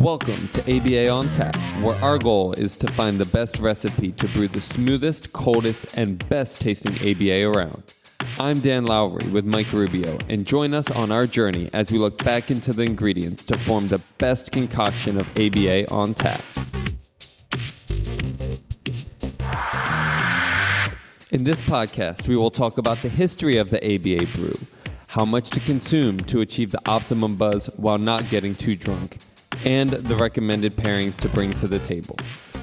Welcome to ABA on Tap, where our goal is to find the best recipe to brew the smoothest, coldest, and best tasting ABA around. I'm Dan Lowry with Mike Rubio, and join us on our journey as we look back into the ingredients to form the best concoction of ABA on tap. In this podcast, we will talk about the history of the ABA brew, how much to consume to achieve the optimum buzz while not getting too drunk, and the recommended pairings to bring to the table.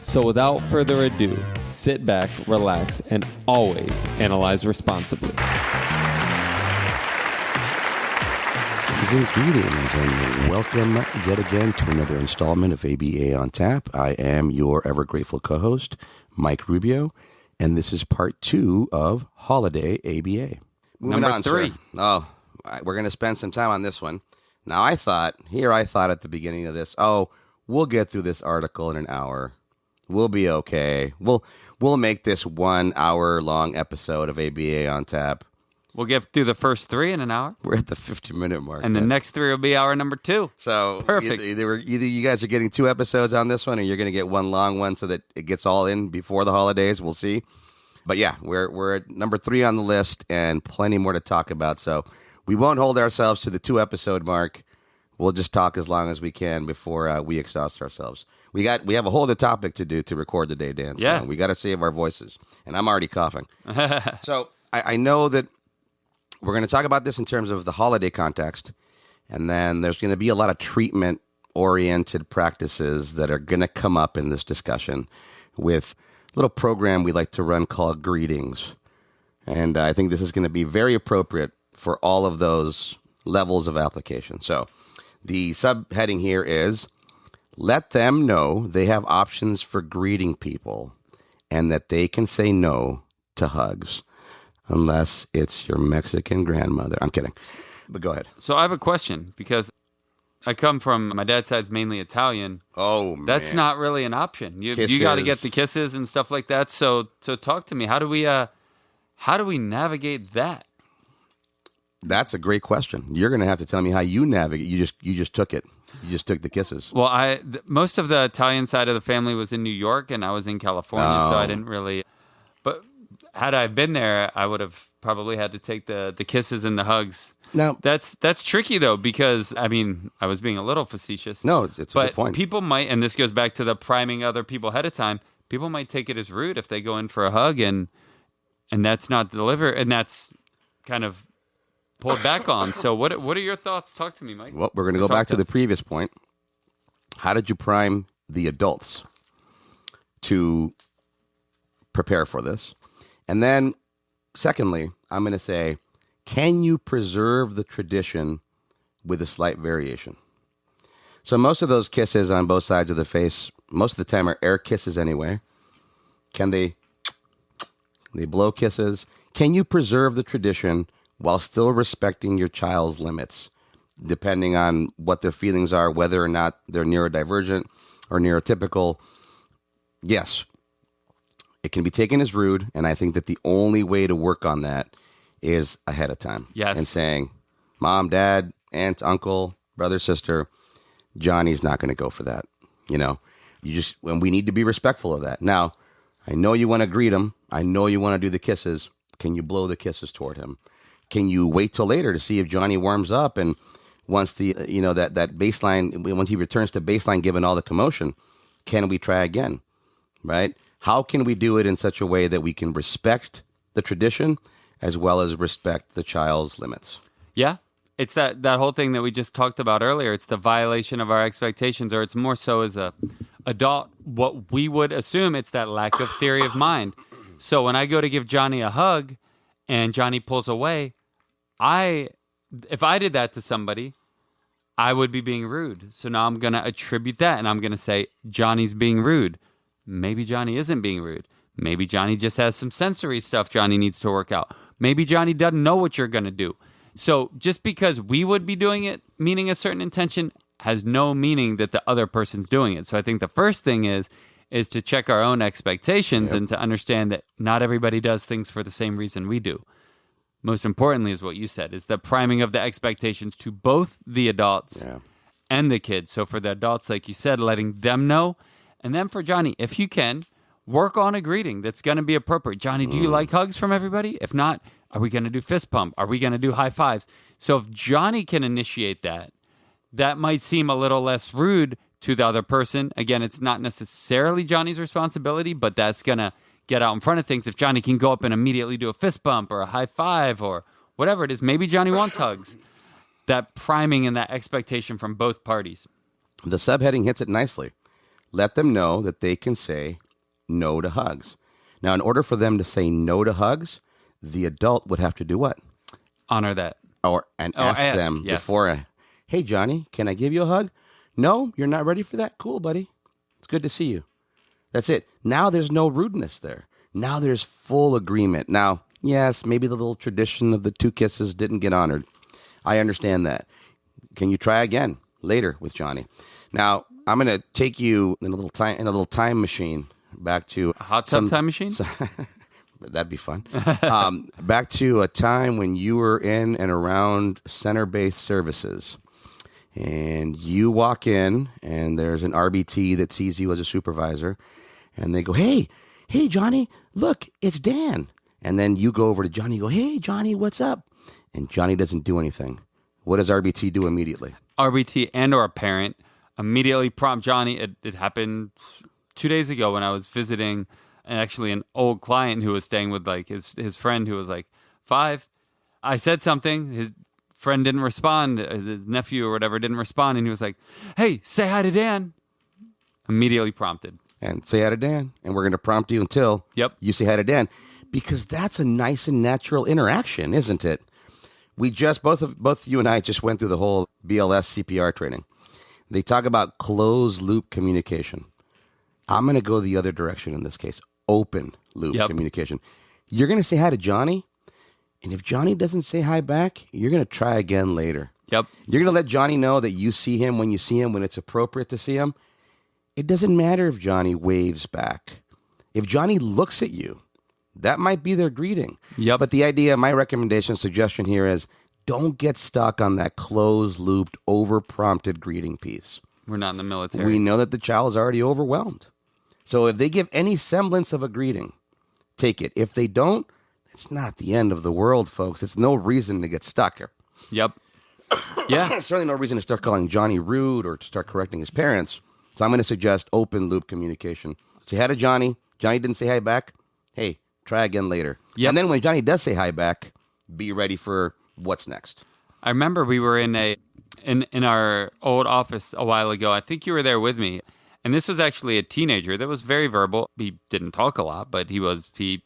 So without further ado, sit back, relax, and always analyze responsibly. Season's greetings and welcome yet again to another installment of ABA on Tap. I am your ever grateful co-host, Mike Rubio, and this is part 2 of Holiday ABA. Moving Number on, 3. Sir. Oh, we're going to spend some time on this one. Now, I thought at the beginning of this, we'll get through this article in an hour. We'll be okay. We'll make this 1 hour long episode of ABA on Tap. We'll get through the first 3 in an hour. We're at the 50-minute mark. And the next 3 will be hour number 2. So perfect. Either you guys are getting 2 episodes on this one, or you're going to get one long one so that it gets all in before the holidays. We'll see. But yeah, we're at number 3 on the list, and plenty more to talk about. So we won't hold ourselves to the 2 episode mark. We'll just talk as long as we can before we exhaust ourselves. We have a whole other topic to do to record today, Dan. So yeah. We got to save our voices, and I'm already coughing. So I know that we're going to talk about this in terms of the holiday context, and then there's going to be a lot of treatment-oriented practices that are going to come up in this discussion with a little program we like to run called Greetings. And I think this is going to be very appropriate for all of those levels of application. So the subheading here is, let them know they have options for greeting people and that they can say no to hugs. Unless it's your Mexican grandmother. I'm kidding. But go ahead. So I have a question, because I come from, my dad's side's mainly Italian. Oh, man. That's not really an option. You got to get the kisses and stuff like that. So talk to me. How do we navigate that? That's a great question. You're going to have to tell me how you navigate. You just took it. You just took the kisses. Well, most of the Italian side of the family was in New York, and I was in California, so I didn't really. But had I been there, I would have probably had to take the kisses and the hugs. Now that's tricky though, because I was being a little facetious. No, it's a good point. People might, and this goes back to the priming other people ahead of time. People might take it as rude if they go in for a hug and that's not delivered, and that's kind of pulled back on. So what are your thoughts? Talk to me, Mike. Well, we're going to go back to the previous point. How did you prime the adults to prepare for this? And then, secondly, I'm going to say, can you preserve the tradition with a slight variation? So most of those kisses on both sides of the face, most of the time are air kisses anyway. Can they blow kisses? Can you preserve the tradition while still respecting your child's limits, depending on what their feelings are, whether or not they're neurodivergent or neurotypical? Yes. It can be taken as rude, and I think that the only way to work on that is ahead of time. Yes. And saying, Mom, Dad, Aunt, Uncle, brother, sister, Johnny's not going to go for that. When we need to be respectful of that. Now, I know you want to greet him. I know you want to do the kisses. Can you blow the kisses toward him? Can you wait till later to see if Johnny warms up? And once that baseline, once he returns to baseline, given all the commotion, can we try again? Right? How can we do it in such a way that we can respect the tradition as well as respect the child's limits? Yeah. It's that whole thing that we just talked about earlier. It's the violation of our expectations, or it's more so as a adult, what we would assume, it's that lack of theory of mind. So when I go to give Johnny a hug and Johnny pulls away, if I did that to somebody, I would be being rude. So now I'm going to attribute that, and I'm going to say, Johnny's being rude. Maybe Johnny isn't being rude. Maybe Johnny just has some sensory stuff Johnny needs to work out. Maybe Johnny doesn't know what you're going to do. So just because we would be doing it, meaning a certain intention, has no meaning that the other person's doing it. So I think the first thing is to check our own expectations and to understand that not everybody does things for the same reason we do. Most importantly is what you said, is the priming of the expectations to both the adults and the kids. So for the adults, like you said, letting them know. And then for Johnny, if you can, work on a greeting that's going to be appropriate. Johnny, do you like hugs from everybody? If not, are we going to do fist pump? Are we going to do high fives? So if Johnny can initiate that, that might seem a little less rude to the other person. Again, it's not necessarily Johnny's responsibility, but that's going to get out in front of things. If Johnny can go up and immediately do a fist bump or a high five or whatever it is, maybe Johnny wants hugs. That priming and that expectation from both parties. The subheading hits it nicely. Let them know that they can say no to hugs. Now, in order for them to say no to hugs, the adult would have to do what? Honor that. Ask them yes. before, hey, Johnny, can I give you a hug? No, you're not ready for that? Cool, buddy. It's good to see you. That's it. Now there's no rudeness there. Now there's full agreement. Now, yes, maybe the little tradition of the 2 kisses didn't get honored. I understand that. Can you try again later with Johnny? Now, I'm going to take you in a little time machine back to a hot tub time machine. That'd be fun. Back to a time when you were in and around center-based services, and you walk in, and there's an RBT that sees you as a supervisor, and they go, "Hey, Johnny, look, it's Dan." And then you go over to Johnny, and go, "Hey, Johnny, what's up?" And Johnny doesn't do anything. What does RBT do immediately? RBT and or a parent immediately prompt Johnny. It happened 2 days ago when I was visiting actually an old client who was staying with like his friend who was like 5. I said something. His friend didn't respond. His nephew or whatever didn't respond. And he was like, "Hey, say hi to Dan." Immediately prompted. And say hi to Dan. And we're going to prompt you until you say hi to Dan. Because that's a nice and natural interaction, isn't it? We just, both you and I just went through the whole BLS CPR training. They talk about closed loop communication. I'm going to go the other direction in this case. Open loop communication. You're going to say hi to Johnny, and if Johnny doesn't say hi back, you're going to try again later. Yep. You're going to let Johnny know that you see him when you see him, when it's appropriate to see him. It doesn't matter if Johnny waves back. If Johnny looks at you, that might be their greeting. Yep. But the idea, my recommendation, suggestion here is don't get stuck on that closed-looped, over-prompted greeting piece. We're not in the military. We know that the child is already overwhelmed. So if they give any semblance of a greeting, take it. If they don't, it's not the end of the world, folks. It's no reason to get stuck here. Yep. Yeah. Certainly no reason to start calling Johnny rude or to start correcting his parents. So I'm going to suggest open-loop communication. Say hi to Johnny. Johnny didn't say hi back. Hey, try again later. Yep. And then when Johnny does say hi back, be ready for what's next. I remember we were in our old office a while ago. I think you were there with me. And this was actually a teenager that was very verbal. He didn't talk a lot, but he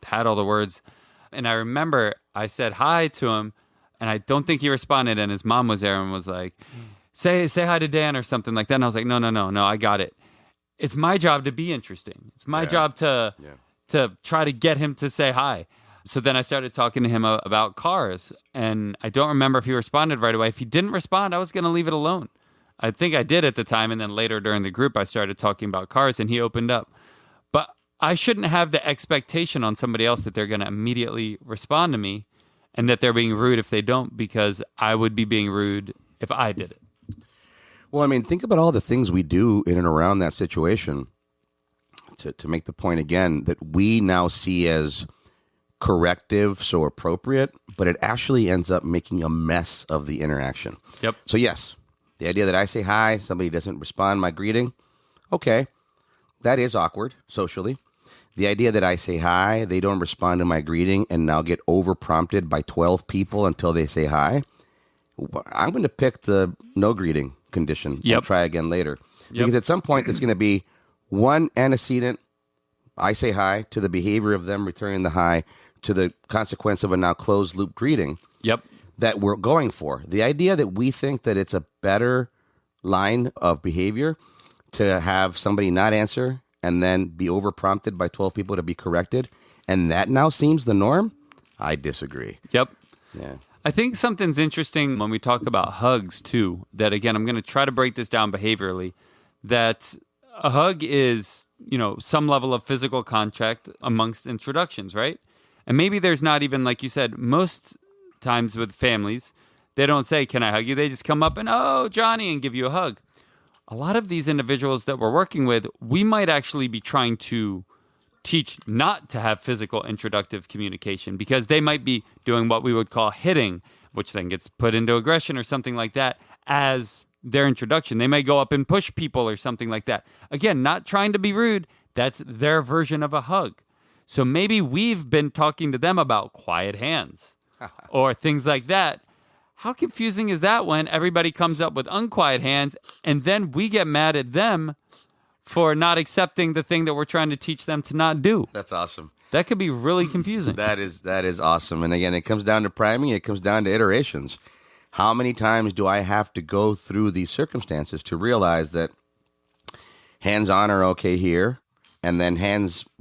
had all the words. And I remember I said hi to him, and I don't think he responded. And his mom was there and was like, say hi to Dan or something like that. And I was like, no, I got it. It's my job to be interesting. It's my job to try to get him to say hi. So then I started talking to him about cars, and I don't remember if he responded right away. If he didn't respond, I was going to leave it alone. I think I did at the time, and then later during the group, I started talking about cars, and he opened up. But I shouldn't have the expectation on somebody else that they're going to immediately respond to me and that they're being rude if they don't, because I would be being rude if I did it. Well, I mean, think about all the things we do in and around that situation to make the point again that we now see as corrective, so appropriate, but it actually ends up making a mess of the interaction. Yep. So yes, the idea that I say hi, somebody doesn't respond to my greeting, okay, that is awkward socially. The idea that I say hi, they don't respond to my greeting, and now get over-prompted by 12 people until they say hi, I'm going to pick the no greeting condition and try again later. Because at some point, there's going to be one antecedent, I say hi, to the behavior of them returning the hi, to the consequence of a now closed-loop greeting that we're going for. The idea that we think that it's a better line of behavior to have somebody not answer and then be over-prompted by 12 people to be corrected, and that now seems the norm, I disagree. Yep. Yeah. I think something's interesting when we talk about hugs, too, that, again, I'm going to try to break this down behaviorally, that a hug is, some level of physical contact amongst introductions, right? And maybe there's not even, like you said, most times with families, They don't say, "Can I hug you?" They just come up and, "Oh, Johnny," and give you a hug. A lot of these individuals that we're working with, we might actually be trying to teach not to have physical introductive communication because they might be doing what we would call hitting, which then gets put into aggression or something like that as their introduction. They may go up and push people or something like that. Again, not trying to be rude. That's their version of a hug. So maybe we've been talking to them about quiet hands or things like that. How confusing is that when everybody comes up with unquiet hands and then we get mad at them for not accepting the thing that we're trying to teach them to not do? That's awesome. That could be really confusing. That is awesome. And again, it comes down to priming. It comes down to iterations. How many times do I have to go through these circumstances to realize that hands on are okay here, and then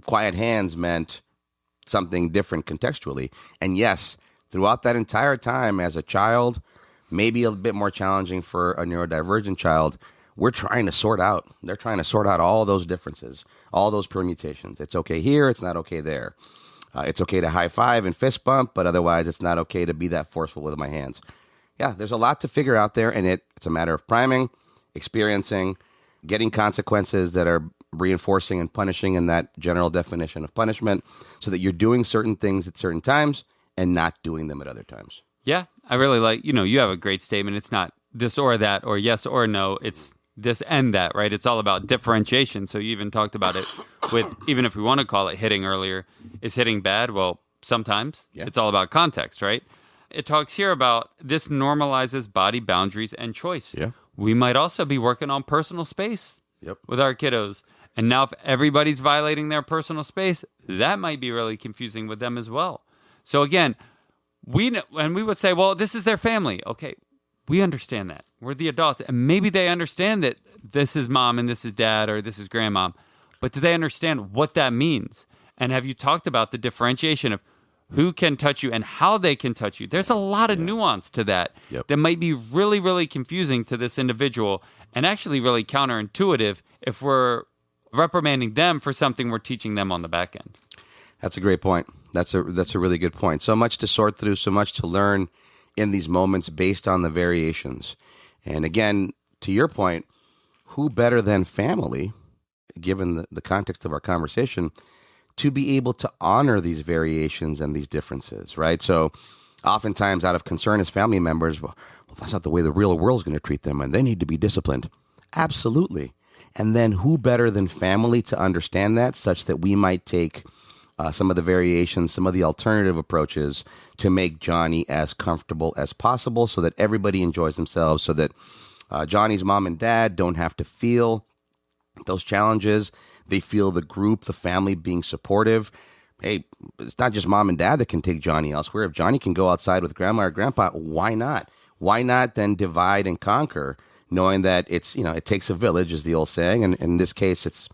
quiet hands meant something different contextually. And yes, throughout that entire time as a child, maybe a bit more challenging for a neurodivergent child, they're trying to sort out all those differences, all those permutations. It's okay here, it's not okay there. It's okay to high five and fist bump, but otherwise it's not okay to be that forceful with my hands. Yeah, there's a lot to figure out there, and it's a matter of priming, experiencing, getting consequences that are reinforcing and punishing in that general definition of punishment so that you're doing certain things at certain times and not doing them at other times. Yeah, I really like, you have a great statement. It's not this or that or yes or no. It's this and that, right? It's all about differentiation. So you even talked about it with, even if we want to call it hitting earlier, is hitting bad? Well, sometimes. Yeah. It's all about context, right? It talks here about this normalizes body boundaries and choice. Yeah. We might also be working on personal space with our kiddos. And now if everybody's violating their personal space, that might be really confusing with them as well. So again, we would say, well, this is their family. Okay, we understand that. We're the adults. And maybe they understand that this is mom and this is dad or this is grandmom. But do they understand what that means? And have you talked about the differentiation of who can touch you and how they can touch you? There's a lot of nuance to that that might be really, really confusing to this individual and actually really counterintuitive if we're reprimanding them for something we're teaching them on the back end. That's a great point. That's a really good point. So much to sort through, so much to learn in these moments based on the variations. And again, to your point, who better than family, given the context of our conversation, to be able to honor these variations and these differences, right? So oftentimes out of concern as family members, well, that's not the way the real world is going to treat them, and they need to be disciplined. Absolutely. And then who better than family to understand that, such that we might take some of the variations, some of the alternative approaches to make Johnny as comfortable as possible so that everybody enjoys themselves, so that Johnny's mom and dad don't have to feel those challenges. They feel the group, the family being supportive. Hey, it's not just mom and dad that can take Johnny elsewhere. If Johnny can go outside with grandma or grandpa, why not? Why not then divide and conquer, knowing that it takes a village, is the old saying. And in this case, it's,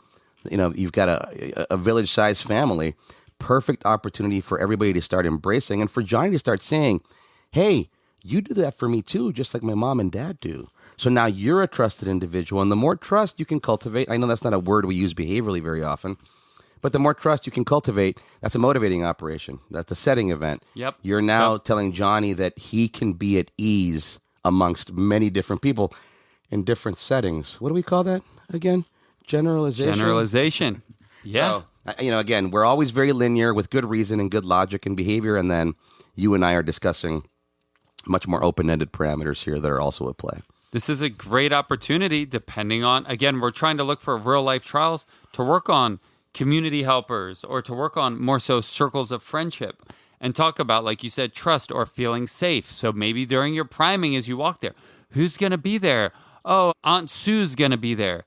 you've got a village-sized family. Perfect opportunity for everybody to start embracing and for Johnny to start saying, hey, you do that for me too, just like my mom and dad do. So now you're a trusted individual, and the more trust you can cultivate, I know that's not a word we use behaviorally very often, but the more trust you can cultivate, that's a motivating operation. That's a setting event. Yep. You're now telling Johnny that he can be at ease amongst many different people in different settings. What do we call that again? Generalization. Yeah. So, again, we're always very linear with good reason and good logic and behavior, and then you and I are discussing much more open-ended parameters here that are also at play. This is a great opportunity, depending on, again, we're trying to look for real-life trials to work on community helpers or to work on more so circles of friendship and talk about, like you said, trust or feeling safe. So maybe during your priming as you walk there, who's going to be there? Oh, Aunt Sue's going to be there.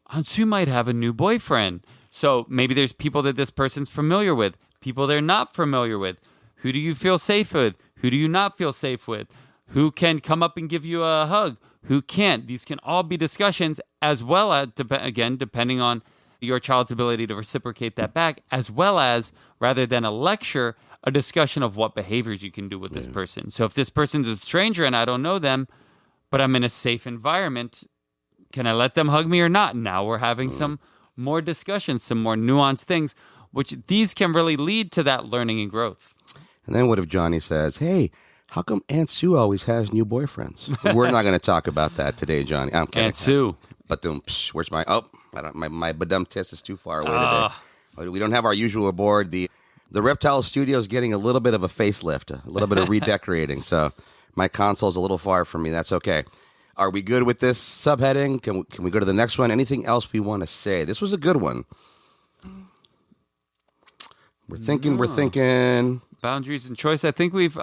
Aunt Sue might have a new boyfriend. So maybe there's people that this person's familiar with, people they're not familiar with. Who do you feel safe with? Who do you not feel safe with? Who can come up and give you a hug? Who can't? These can all be discussions, as well as, again, depending on your child's ability to reciprocate that back, as well as, rather than a lecture, a discussion of what behaviors you can do with this person. So if this person's a stranger and I don't know them, but I'm in a safe environment, can I let them hug me or not? Now we're having some more discussions, some more nuanced things, which these can really lead to that learning and growth. And then what if Johnny says, hey, how come Aunt Sue always has new boyfriends? We're not going to talk about that today, Johnny. I'm kidding. Aunt Sue. But where's my, my badum test is too far away today. We don't have our usual board. The Reptile Studio is getting a little bit of a facelift, a little bit of redecorating. So my console's a little far from me. That's okay. Are we good with this subheading? Can we go to the next one? Anything else we want to say? This was a good one. We're thinking. Boundaries and choice. I think we've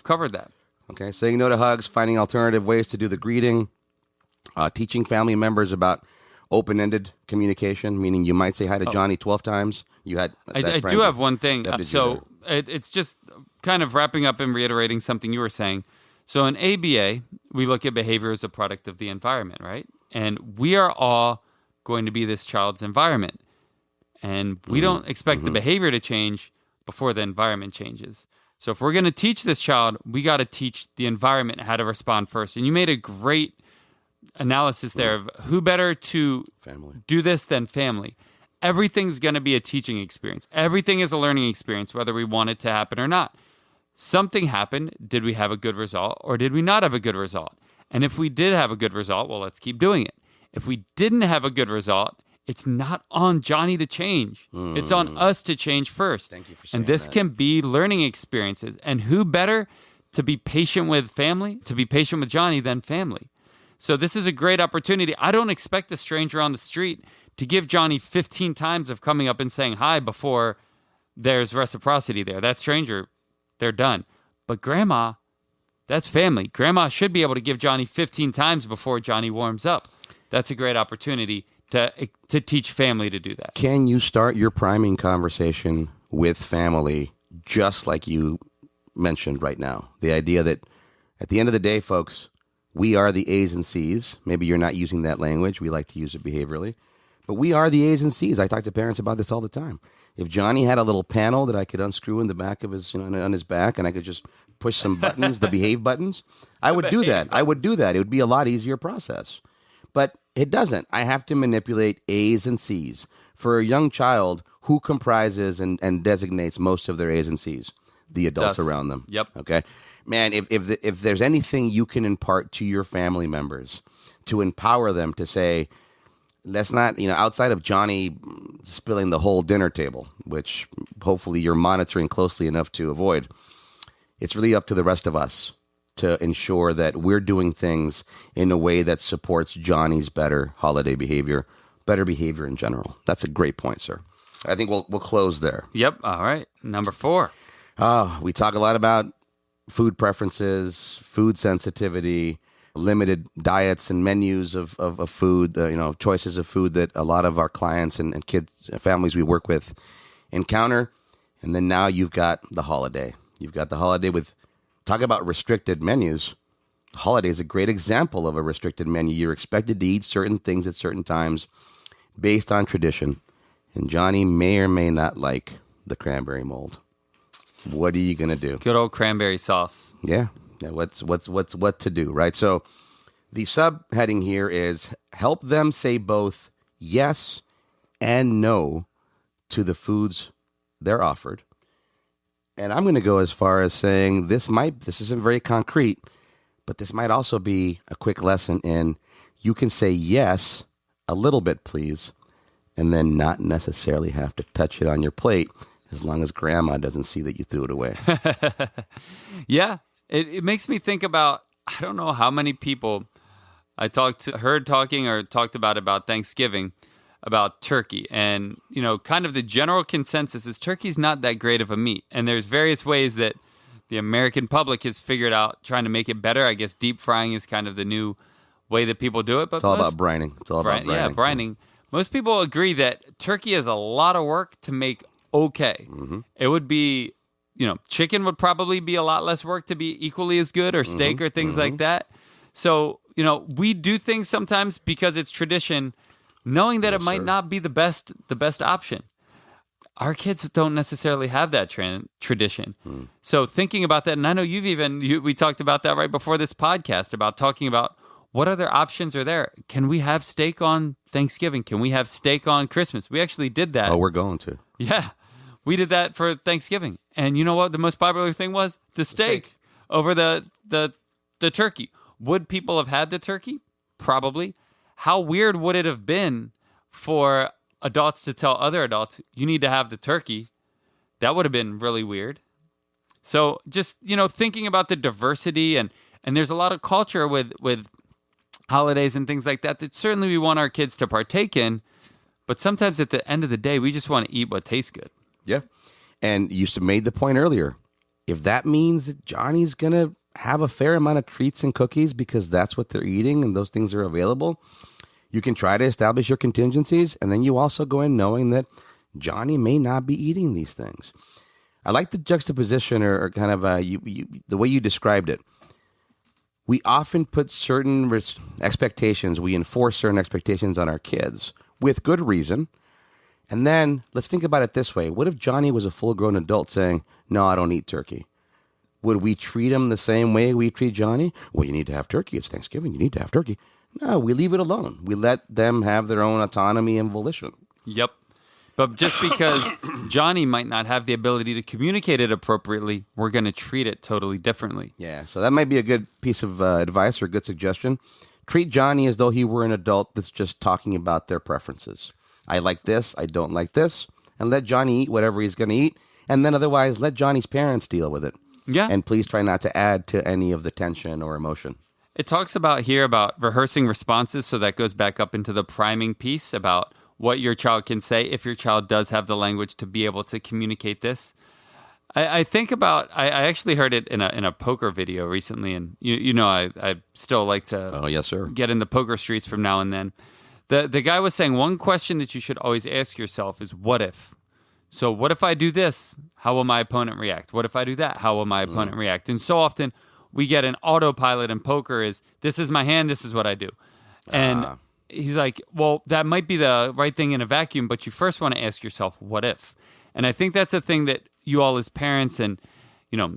covered that. Okay, saying no to hugs, finding alternative ways to do the greeting, teaching family members about open-ended communication, meaning you might say hi to Johnny 12 times. You had. I do have one thing. So it's just kind of wrapping up and reiterating something you were saying. So in ABA, we look at behavior as a product of the environment, right? And we are all going to be this child's environment. And we don't expect the behavior to change before the environment changes. So if we're going to teach this child, we got to teach the environment how to respond first. And you made a great analysis there of who better to do this than family. Everything's going to be a teaching experience. Everything is a learning experience, whether we want it to happen or not. Something happened. Did we have a good result or did we not have a good result? And if we did have a good result, well, let's keep doing it. If we didn't have a good result, it's not on Johnny to change. It's on us to change first. Thank you for saying And this that. can be learning experiences. And who better to be patient with family, to be patient with Johnny than family? So this is a great opportunity. I don't expect a stranger on the street to give Johnny 15 times of coming up and saying hi before there's reciprocity there. That stranger, they're done. But grandma, that's family. Grandma should be able to give Johnny 15 times before Johnny warms up. That's a great opportunity to teach family to do that. Can you start your priming conversation with family just like you mentioned right now? The idea that at the end of the day, folks, we are the A's and C's. Maybe you're not using that language. We like to use it behaviorally. But we are the A's and C's. I talk to parents about this all the time. If Johnny had a little panel that I could unscrew in the back of his, on his back, and I could just push some buttons, the behave buttons, I would do that. I would do that. It would be a lot easier process. But it doesn't. I have to manipulate A's and C's. For a young child, who comprises and designates most of their A's and C's? The adults around them. Yep. Okay? Man, if there's anything you can impart to your family members to empower them to say, let's not, outside of Johnny spilling the whole dinner table, which hopefully you're monitoring closely enough to avoid, it's really up to the rest of us to ensure that we're doing things in a way that supports Johnny's better holiday behavior, better behavior in general. That's a great point, sir. I think we'll close there. Yep. All right. Number 4. We talk a lot about food preferences, food sensitivity, limited diets and menus of food, choices of food that a lot of our clients and kids, families we work with encounter. And then now you've got the holiday. You've got the holiday with, talk about restricted menus. Holiday is a great example of a restricted menu. You're expected to eat certain things at certain times based on tradition. And Johnny may or may not like the cranberry mold. What are you going to do? Good old cranberry sauce. Yeah. What to do, right? So the subheading here is help them say both yes and no to the foods they're offered. And I'm going to go as far as saying this isn't very concrete, but this might also be a quick lesson in you can say yes a little bit, please, and then not necessarily have to touch it on your plate as long as grandma doesn't see that you threw it away. Yeah. It makes me think about, I don't know how many people I heard talking or talked about Thanksgiving, about turkey. And, kind of the general consensus is turkey's not that great of a meat. And there's various ways that the American public has figured out trying to make it better. I guess deep frying is kind of the new way that people do it. But It's all about brining. It's all about brining. Yeah, brining. Most people agree that turkey is a lot of work to make okay. Mm-hmm. It would be, chicken would probably be a lot less work to be equally as good, or steak or things like that. So, we do things sometimes because it's tradition, knowing that it might not be the best option. Our kids don't necessarily have that tradition. So thinking about that, and I know we talked about that right before this podcast, about talking about what other options are there. Can we have steak on Thanksgiving? Can we have steak on Christmas? We actually did that. Oh, we're going to. Yeah. We did that for Thanksgiving. And you know what the most popular thing was? The steak. over the turkey. Would people have had the turkey? Probably. How weird would it have been for adults to tell other adults, you need to have the turkey? That would have been really weird. So just, thinking about the diversity and there's a lot of culture with holidays and things like that certainly we want our kids to partake in, but sometimes at the end of the day, we just want to eat what tastes good. Yeah. And you made the point earlier. If that means that Johnny's going to have a fair amount of treats and cookies because that's what they're eating and those things are available, you can try to establish your contingencies, and then you also go in knowing that Johnny may not be eating these things. I like the juxtaposition or kind of the way you described it. We often put certain expectations, we enforce certain expectations on our kids with good reason. And then let's think about it this way. What if Johnny was a full-grown adult saying, no, I don't eat turkey? Would we treat him the same way we treat Johnny? Well, you need to have turkey. It's Thanksgiving. You need to have turkey. No, we leave it alone. We let them have their own autonomy and volition. Yep. But just because Johnny might not have the ability to communicate it appropriately, we're going to treat it totally differently. Yeah, so that might be a good piece of advice or a good suggestion. Treat Johnny as though he were an adult that's just talking about their preferences. I like this, I don't like this, and let Johnny eat whatever he's going to eat, and then otherwise let Johnny's parents deal with it. Yeah. And please try not to add to any of the tension or emotion. It talks about rehearsing responses, so that goes back up into the priming piece about what your child can say if your child does have the language to be able to communicate this. I think about, I actually heard it in a poker video recently, and I still like to yes, sir. get in the poker streets from now and then. The guy was saying one question that you should always ask yourself is, what if? So what if I do this? How will my opponent react? What if I do that? How will my opponent react? And so often we get an autopilot in poker is, this is my hand, this is what I do. And he's like, well, that might be the right thing in a vacuum, but you first want to ask yourself, what if? And I think that's a thing that you all as parents and,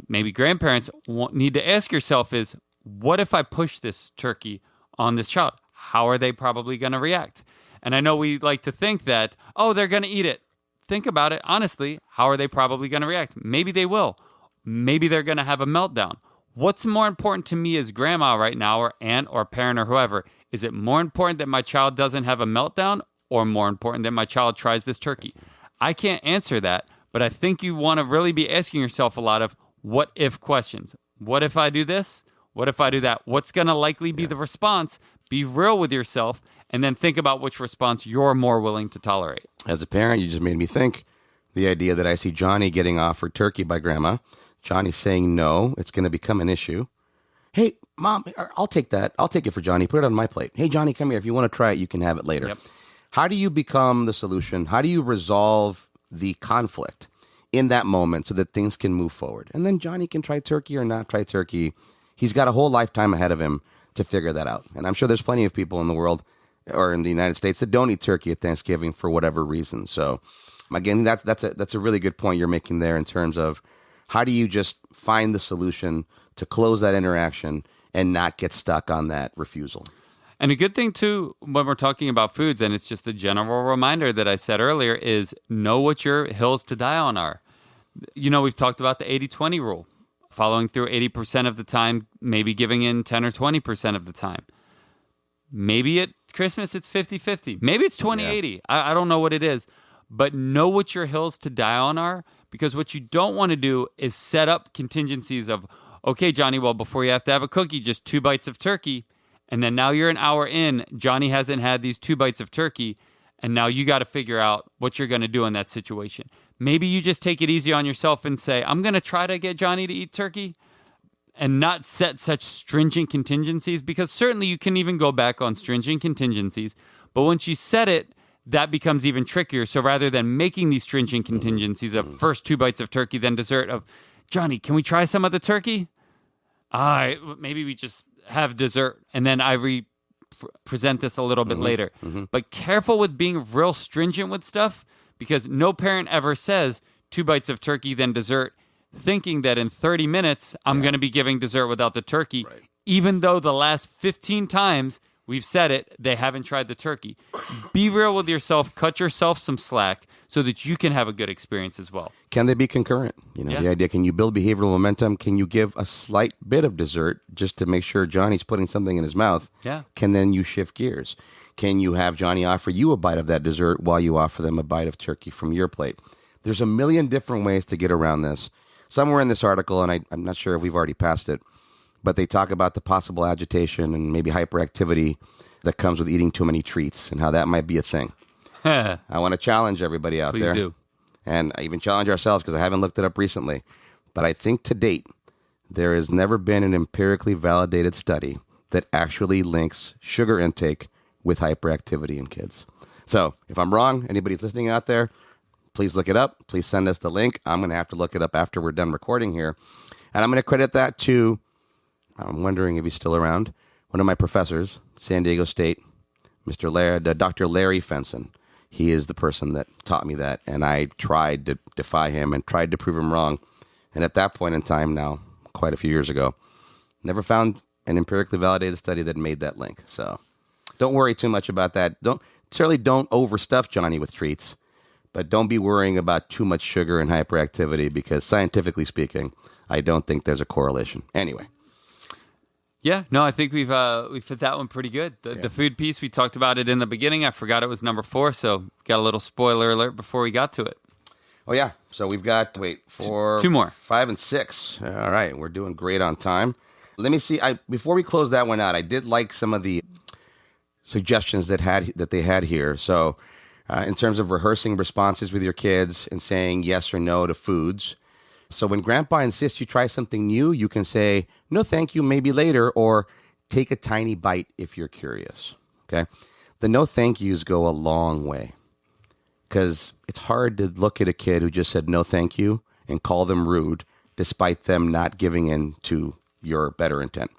maybe grandparents need to ask yourself is, what if I push this turkey on this child? How are they probably going to react? And I know we like to think that, they're going to eat it. Think about it. Honestly, how are they probably going to react? Maybe they will. Maybe they're going to have a meltdown. What's more important to me as grandma right now, or aunt or parent or whoever? Is it more important that my child doesn't have a meltdown, or more important that my child tries this turkey? I can't answer that, but I think you want to really be asking yourself a lot of what if questions. What if I do this? What if I do that? What's going to likely be the response? Be real with yourself, and then think about which response you're more willing to tolerate. As a parent, you just made me think the idea that I see Johnny getting offered turkey by grandma. Johnny's saying no. It's going to become an issue. Hey, Mom, I'll take that. I'll take it for Johnny. Put it on my plate. Hey, Johnny, come here. If you want to try it, you can have it later. Yep. How do you become the solution? How do you resolve the conflict in that moment so that things can move forward? And then Johnny can try turkey or not try turkey. He's got a whole lifetime ahead of him to figure that out. And I'm sure there's plenty of people in the world or in the United States that don't eat turkey at Thanksgiving for whatever reason. So, again, that's a really good point you're making there in terms of how do you just find the solution to close that interaction and not get stuck on that refusal. And a good thing, too, when we're talking about foods, and it's just a general reminder that I said earlier, is know what your hills to die on are. We've talked about the 80-20 rule, following through 80% of the time, maybe giving in 10 or 20% of the time. Maybe at Christmas it's 50-50. Maybe it's 20-80. Yeah. I don't know what it is. But know what your hills to die on are, because what you don't want to do is set up contingencies of, okay, Johnny, well, before you have to have a cookie, just 2 bites of turkey. And then now you're an hour in, Johnny hasn't had these 2 bites of turkey, and now you got to figure out what you're going to do in that situation. Maybe you just take it easy on yourself and say, I'm going to try to get Johnny to eat turkey, and not set such stringent contingencies, because certainly you can even go back on stringent contingencies. But once you set it, that becomes even trickier. So rather than making these stringent contingencies of first 2 bites of turkey, then dessert of, Johnny, can we try some of the turkey? Maybe we just have dessert, and then I present this a little bit later. Mm-hmm. But careful with being real stringent with stuff, because no parent ever says 2 bites of turkey, then dessert, thinking that in 30 minutes, I'm going to be giving dessert without the turkey, right, even though the last 15 times we've said it, they haven't tried the turkey. Be real with yourself. Cut yourself some slack so that you can have a good experience as well. Can they be concurrent? The idea, can you build behavioral momentum? Can you give a slight bit of dessert just to make sure Johnny's putting something in his mouth? Yeah. Can then you shift gears? Can you have Johnny offer you a bite of that dessert while you offer them a bite of turkey from your plate? There's a million different ways to get around this. Somewhere in this article, and I'm not sure if we've already passed it, but they talk about the possible agitation and maybe hyperactivity that comes with eating too many treats and how that might be a thing. I want to challenge everybody out there. Please do. And I even challenge ourselves because I haven't looked it up recently. But I think to date, there has never been an empirically validated study that actually links sugar intake with hyperactivity in kids. So if I'm wrong, anybody listening out there, please look it up. Please send us the link. I'm going to have to look it up after we're done recording here. And I'm going to credit that to, I'm wondering if he's still around, one of my professors, San Diego State, Dr. Larry Fenson. He is the person that taught me that, and I tried to defy him and tried to prove him wrong. And at that point in time now, quite a few years ago, never found an empirically validated study that made that link. So don't worry too much about that. Don't overstuff Johnny with treats, but don't be worrying about too much sugar and hyperactivity because scientifically speaking, I don't think there's a correlation. Anyway. Yeah, no, I think we've hit that one pretty good. The food piece, we talked about it in the beginning. I forgot it was number 4, so got a little spoiler alert before we got to it. Oh, yeah. So we've got, 2 more. 5 and 6. All right. We're doing great on time. Let me see. Before we close that one out, I did like some of the suggestions that they had here. So in terms of rehearsing responses with your kids and saying yes or no to foods. So when grandpa insists you try something new, you can say, no, thank you, maybe later, or take a tiny bite if you're curious. Okay. The no thank yous go a long way because it's hard to look at a kid who just said no thank you and call them rude despite them not giving in to your better intent.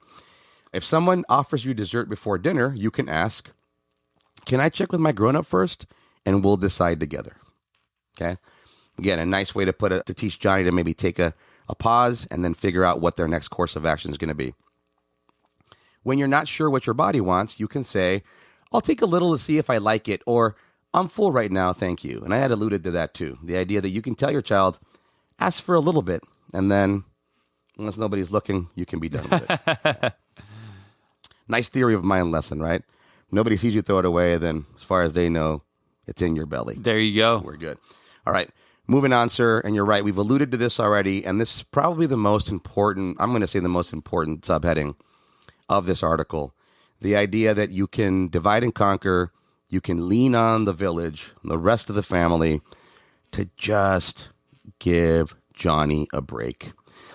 If someone offers you dessert before dinner, you can ask, can I check with my grown-up first? And we'll decide together. Okay. Again, a nice way to teach Johnny to maybe take a pause and then figure out what their next course of action is going to be. When you're not sure what your body wants, you can say, I'll take a little to see if I like it, or I'm full right now, thank you. And I had alluded to that too. The idea that you can tell your child, ask for a little bit, and then unless nobody's looking, you can be done with it. Nice theory of mind lesson, right? Nobody sees you throw it away, then as far as they know, it's in your belly. There you go. We're good. All right. Moving on, sir, and you're right. We've alluded to this already, and this is probably the most important, I'm going to say the most important subheading of this article. The idea that you can divide and conquer, you can lean on the village, the rest of the family, to just give Johnny a break.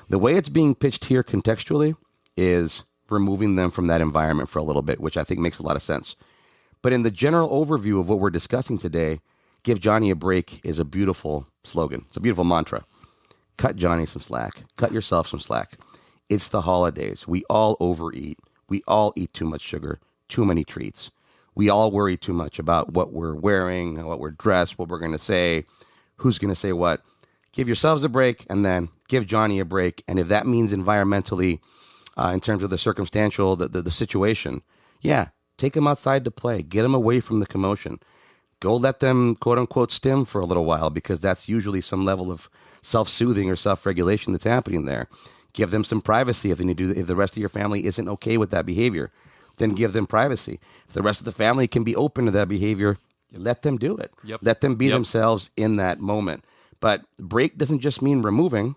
The way it's being pitched here contextually is removing them from that environment for a little bit, which I think makes a lot of sense. But in the general overview of what we're discussing today, give Johnny a break is a beautiful slogan. It's a beautiful mantra. Cut Johnny some slack. Cut yourself some slack. It's the holidays. We all overeat. We all eat too much sugar, too many treats. We all worry too much about what we're wearing, what we're dressed, what we're going to say, who's going to say what. Give yourselves a break and then give Johnny a break. And if that means environmentally, in terms of the circumstantial, the situation, take him outside to play. Get him away from the commotion. Go let them, quote unquote, stim for a little while because that's usually some level of self-soothing or self-regulation that's happening there. Give them some privacy if the rest of your family isn't okay with that behavior, then give them privacy. If the rest of the family can be open to that behavior, let them do it. Yep. Let them be themselves in that moment. But break doesn't just mean removing,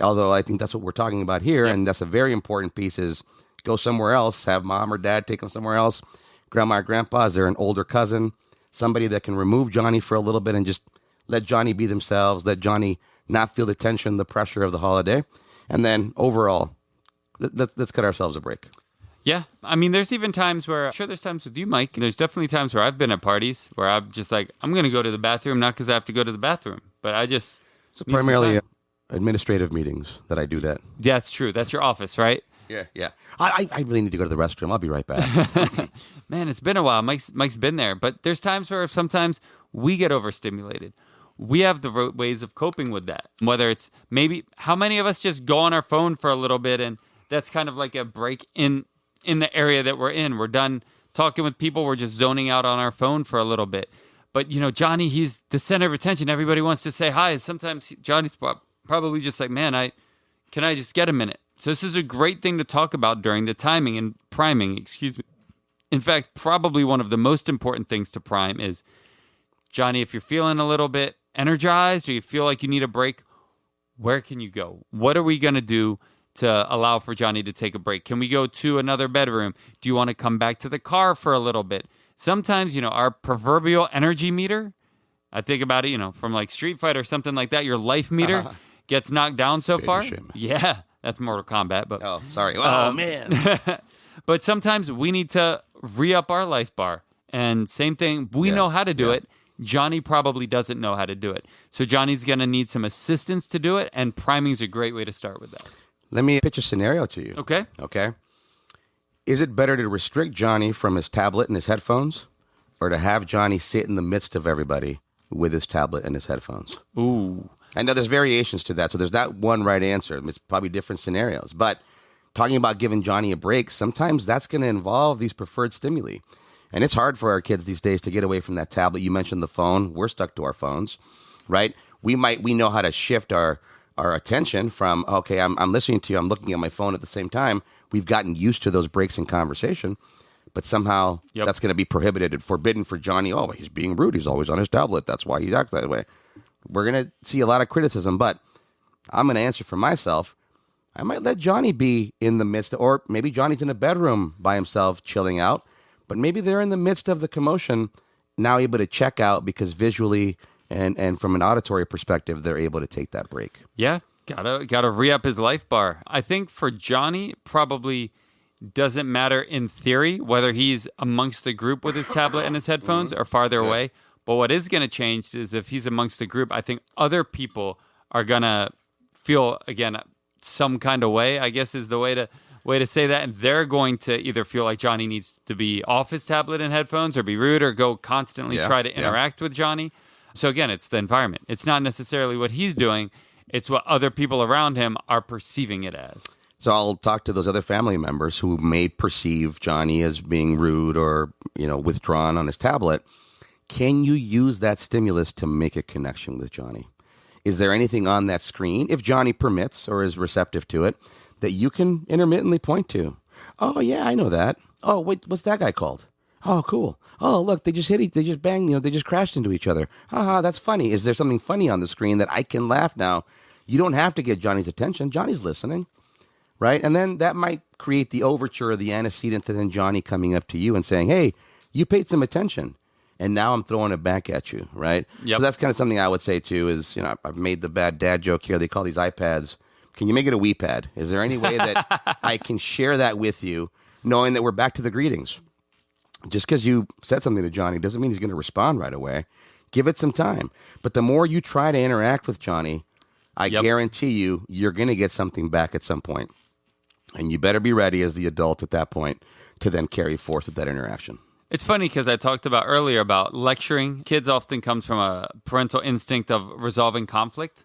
although I think that's what we're talking about here, and that's a very important piece is go somewhere else, have mom or dad take them somewhere else. Grandma or grandpa, is there an older cousin? Somebody that can remove Johnny for a little bit and just let Johnny be themselves, let Johnny not feel the tension, the pressure of the holiday. And then overall, let's cut ourselves a break. Yeah. I mean, there's even times where, I'm sure there's times with you, Mike, there's definitely times where I've been at parties where I'm just like, I'm going to go to the bathroom, not because I have to go to the bathroom, but I just... So primarily administrative meetings that I do that. Yeah, it's true. That's your office, right? Yeah. I really need to go to the restroom. I'll be right back. Man, it's been a while. Mike's been there. But there's times where sometimes we get overstimulated. We have the ways of coping with that. Whether it's maybe, how many of us just go on our phone for a little bit and that's kind of like a break in the area that we're in. We're done talking with people. We're just zoning out on our phone for a little bit. But, Johnny, he's the center of attention. Everybody wants to say hi. And sometimes Johnny's probably just like, man, can I just get a minute? So this is a great thing to talk about during the timing and priming, excuse me. In fact, probably one of the most important things to prime is, Johnny, if you're feeling a little bit energized or you feel like you need a break, where can you go? What are we going to do to allow for Johnny to take a break? Can we go to another bedroom? Do you want to come back to the car for a little bit? Sometimes, our proverbial energy meter, I think about it, from like Street Fighter or something like that, your life meter gets knocked down so far. Him. Yeah, that's Mortal Kombat. But oh, sorry. Oh, man. But sometimes we need to re-up our life bar. And same thing, we know how to do it. Johnny probably doesn't know how to do it. So Johnny's going to need some assistance to do it, and priming is a great way to start with that. Let me pitch a scenario to you. Okay. Is it better to restrict Johnny from his tablet and his headphones, or to have Johnny sit in the midst of everybody with his tablet and his headphones? Ooh. I know there's variations to that, so there's not one right answer. It's probably different scenarios. But talking about giving Johnny a break, sometimes that's going to involve these preferred stimuli. And it's hard for our kids these days to get away from that tablet. You mentioned the phone. We're stuck to our phones, right? We know how to shift our attention from, okay, I'm listening to you, I'm looking at my phone at the same time. We've gotten used to those breaks in conversation, but somehow that's going to be prohibited and forbidden for Johnny. Oh, he's being rude. He's always on his tablet. That's why he acts that way. We're going to see a lot of criticism, but I'm going to answer for myself. I might let Johnny be in the midst, or maybe Johnny's in a bedroom by himself chilling out, but maybe they're in the midst of the commotion, now able to check out because visually and from an auditory perspective, they're able to take that break. Yeah, gotta re-up his life bar. I think for Johnny, probably doesn't matter in theory whether he's amongst the group with his tablet and his headphones or farther away. But what is going to change is if he's amongst the group, I think other people are going to feel, again, some kind of way, I guess is the way to say that. And they're going to either feel like Johnny needs to be off his tablet and headphones or be rude or go constantly try to interact with Johnny. So again, it's the environment. It's not necessarily what he's doing. It's what other people around him are perceiving it as. So I'll talk to those other family members who may perceive Johnny as being rude or, withdrawn on his tablet. Can you use that stimulus to make a connection with Johnny? Is there anything on that screen, if Johnny permits or is receptive to it, that you can intermittently point to? Oh, yeah, I know that. Oh, wait, what's that guy called? Oh, cool. Oh, look, they just banged, they just crashed into each other. Haha, that's funny. Is there something funny on the screen that I can laugh now? You don't have to get Johnny's attention. Johnny's listening, right? And then that might create the overture or the antecedent to then Johnny coming up to you and saying, hey, you paid some attention, and now I'm throwing it back at you, right? Yep. So that's kind of something I would say, too, is, I've made the bad dad joke here. They call these iPads. Can you make it a WePad? Is there any way that I can share that with you, knowing that we're back to the greetings? Just because you said something to Johnny doesn't mean he's going to respond right away. Give it some time. But the more you try to interact with Johnny, I guarantee you're going to get something back at some point. And you better be ready as the adult at that point to then carry forth with that interaction. It's funny because I talked about earlier about lecturing. Kids often comes from a parental instinct of resolving conflict.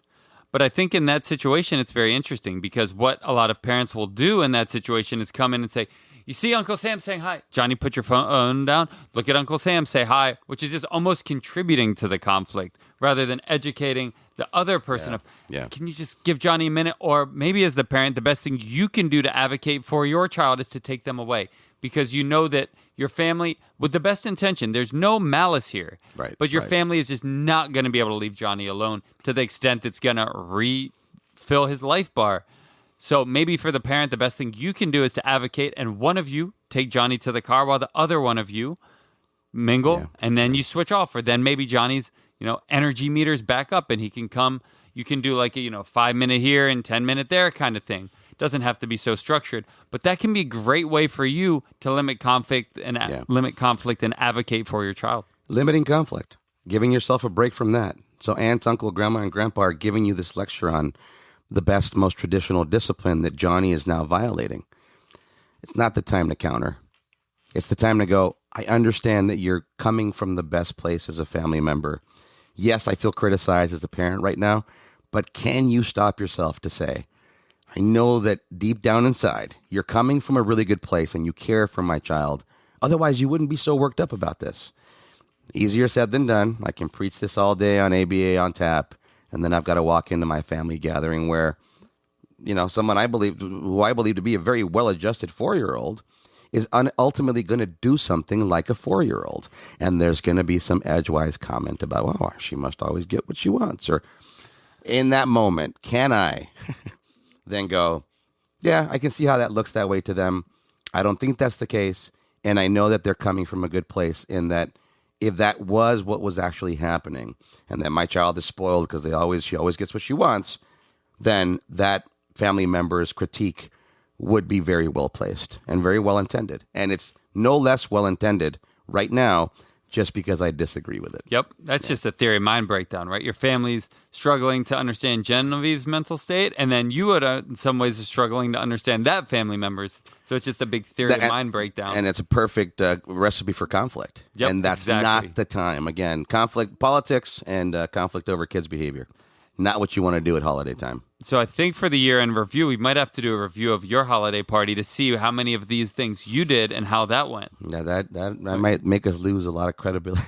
But I think in that situation, it's very interesting because what a lot of parents will do in that situation is come in and say, you see Uncle Sam saying hi. Johnny, put your phone down. Look at Uncle Sam, say hi, which is just almost contributing to the conflict rather than educating the other person can you just give Johnny a minute? Or maybe as the parent, the best thing you can do to advocate for your child is to take them away because you know that your family, with the best intention, there's no malice here. Right. But your family is just not going to be able to leave Johnny alone to the extent it's going to refill his life bar. So maybe for the parent, the best thing you can do is to advocate and one of you take Johnny to the car while the other one of you mingle and then you switch off. Or then maybe Johnny's, energy meters back up and he can come. You can do like a, 5-minute here and 10-minute there kind of thing. Doesn't have to be so structured, but that can be a great way for you to limit conflict and advocate for your child. Limiting conflict, giving yourself a break from that. So aunt, uncle, grandma, and grandpa are giving you this lecture on the best, most traditional discipline that Johnny is now violating. It's not the time to counter. It's the time to go, I understand that you're coming from the best place as a family member. Yes, I feel criticized as a parent right now, but can you stop yourself to say, I know that deep down inside, you're coming from a really good place and you care for my child. Otherwise, you wouldn't be so worked up about this. Easier said than done. I can preach this all day on ABA on tap, and then I've got to walk into my family gathering where, someone who I believe to be a very well-adjusted 4-year-old is ultimately going to do something like a 4-year-old. And there's going to be some edgewise comment about, well, she must always get what she wants. Or in that moment, can I then go, yeah, I can see how that looks that way to them. I don't think that's the case. And I know that they're coming from a good place in that if that was what was actually happening and that my child is spoiled because she always gets what she wants, then that family member's critique would be very well placed and very well intended. And it's no less well intended right now just because I disagree with it. Yep. That's just a theory of mind breakdown, right? Your family's struggling to understand Genevieve's mental state, and then you would, in some ways, are struggling to understand that family member's. So it's just a big theory of mind breakdown. And it's a perfect recipe for conflict. Yep, and that's exactly. not the time. Again, conflict, politics, and conflict over kids' behavior. Not what you want to do at holiday time. So I think for the year-end review, we might have to do a review of your holiday party to see how many of these things you did and how that went. Yeah, that might make us lose a lot of credibility.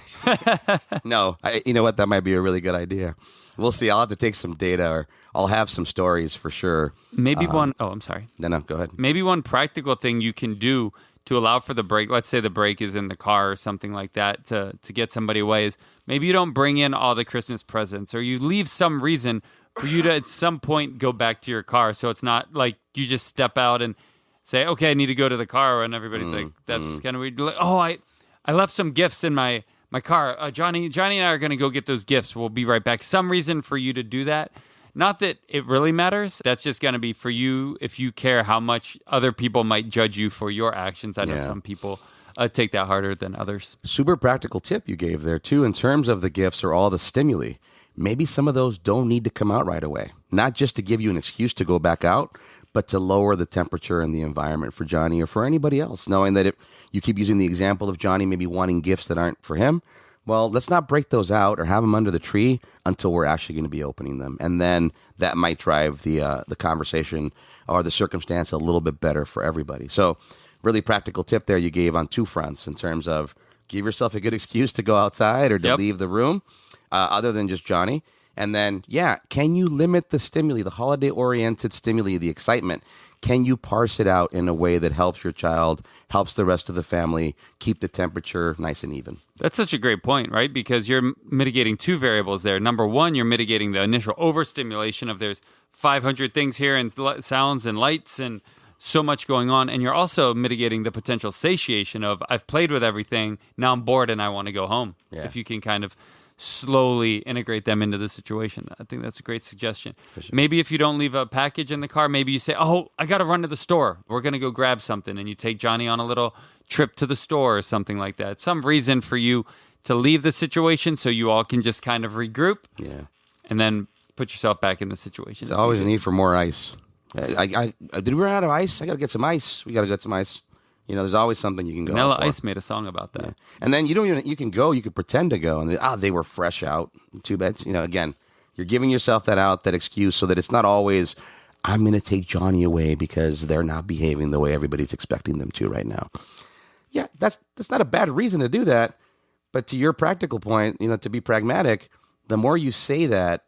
No, you know what? That might be a really good idea. We'll see. I'll have to take some data, or I'll have some stories for sure. Maybe I'm sorry. No, go ahead. Maybe one practical thing you can do to allow for the break, let's say the break is in the car or something like that, to get somebody away, is maybe you don't bring in all the Christmas presents, or you leave some reason for you to at some point go back to your car. So it's not like you just step out and say, okay, I need to go to the car. And everybody's like, that's kind of weird. Like, oh, I left some gifts in my car. Johnny and I are going to go get those gifts. We'll be right back. Some reason for you to do that. Not that it really matters. That's just going to be for you if you care how much other people might judge you for your actions. I know some people take that harder than others. Super practical tip you gave there, too, in terms of the gifts or all the stimuli. Maybe some of those don't need to come out right away. Not just to give you an excuse to go back out, but to lower the temperature in the environment for Johnny or for anybody else, knowing that if you keep using the example of Johnny maybe wanting gifts that aren't for him, well, let's not break those out or have them under the tree until we're actually going to be opening them. And then that might drive the conversation or the circumstance a little bit better for everybody. So really practical tip there you gave on two fronts in terms of give yourself a good excuse to go outside or to leave the room. Other than just Johnny. And then, can you limit the stimuli, the holiday-oriented stimuli, the excitement? Can you parse it out in a way that helps your child, helps the rest of the family, keep the temperature nice and even? That's such a great point, right? Because you're mitigating two variables there. Number one, you're mitigating the initial overstimulation of there's 500 things here and sounds and lights and so much going on. And you're also mitigating the potential satiation of I've played with everything, now I'm bored and I want to go home. Yeah. If you can kind of slowly integrate them into the situation. I think that's a great suggestion. Sure. Maybe if you don't leave a package in the car, maybe you say, oh, I got to run to the store. We're going to go grab something. And you take Johnny on a little trip to the store or something like that. Some reason for you to leave the situation so you all can just kind of regroup and then put yourself back in the situation. There's always a need for more ice. Did we run out of ice? I got to get some ice. We got to get some ice. There's always something you can go Vanilla for. Ice made a song about that. Yeah. And then you can pretend to go and they were fresh out. Too bad. Again, you're giving yourself that excuse so that it's not always, I'm going to take Johnny away because they're not behaving the way everybody's expecting them to right now. Yeah, that's not a bad reason to do that. But to your practical point, to be pragmatic, the more you say that,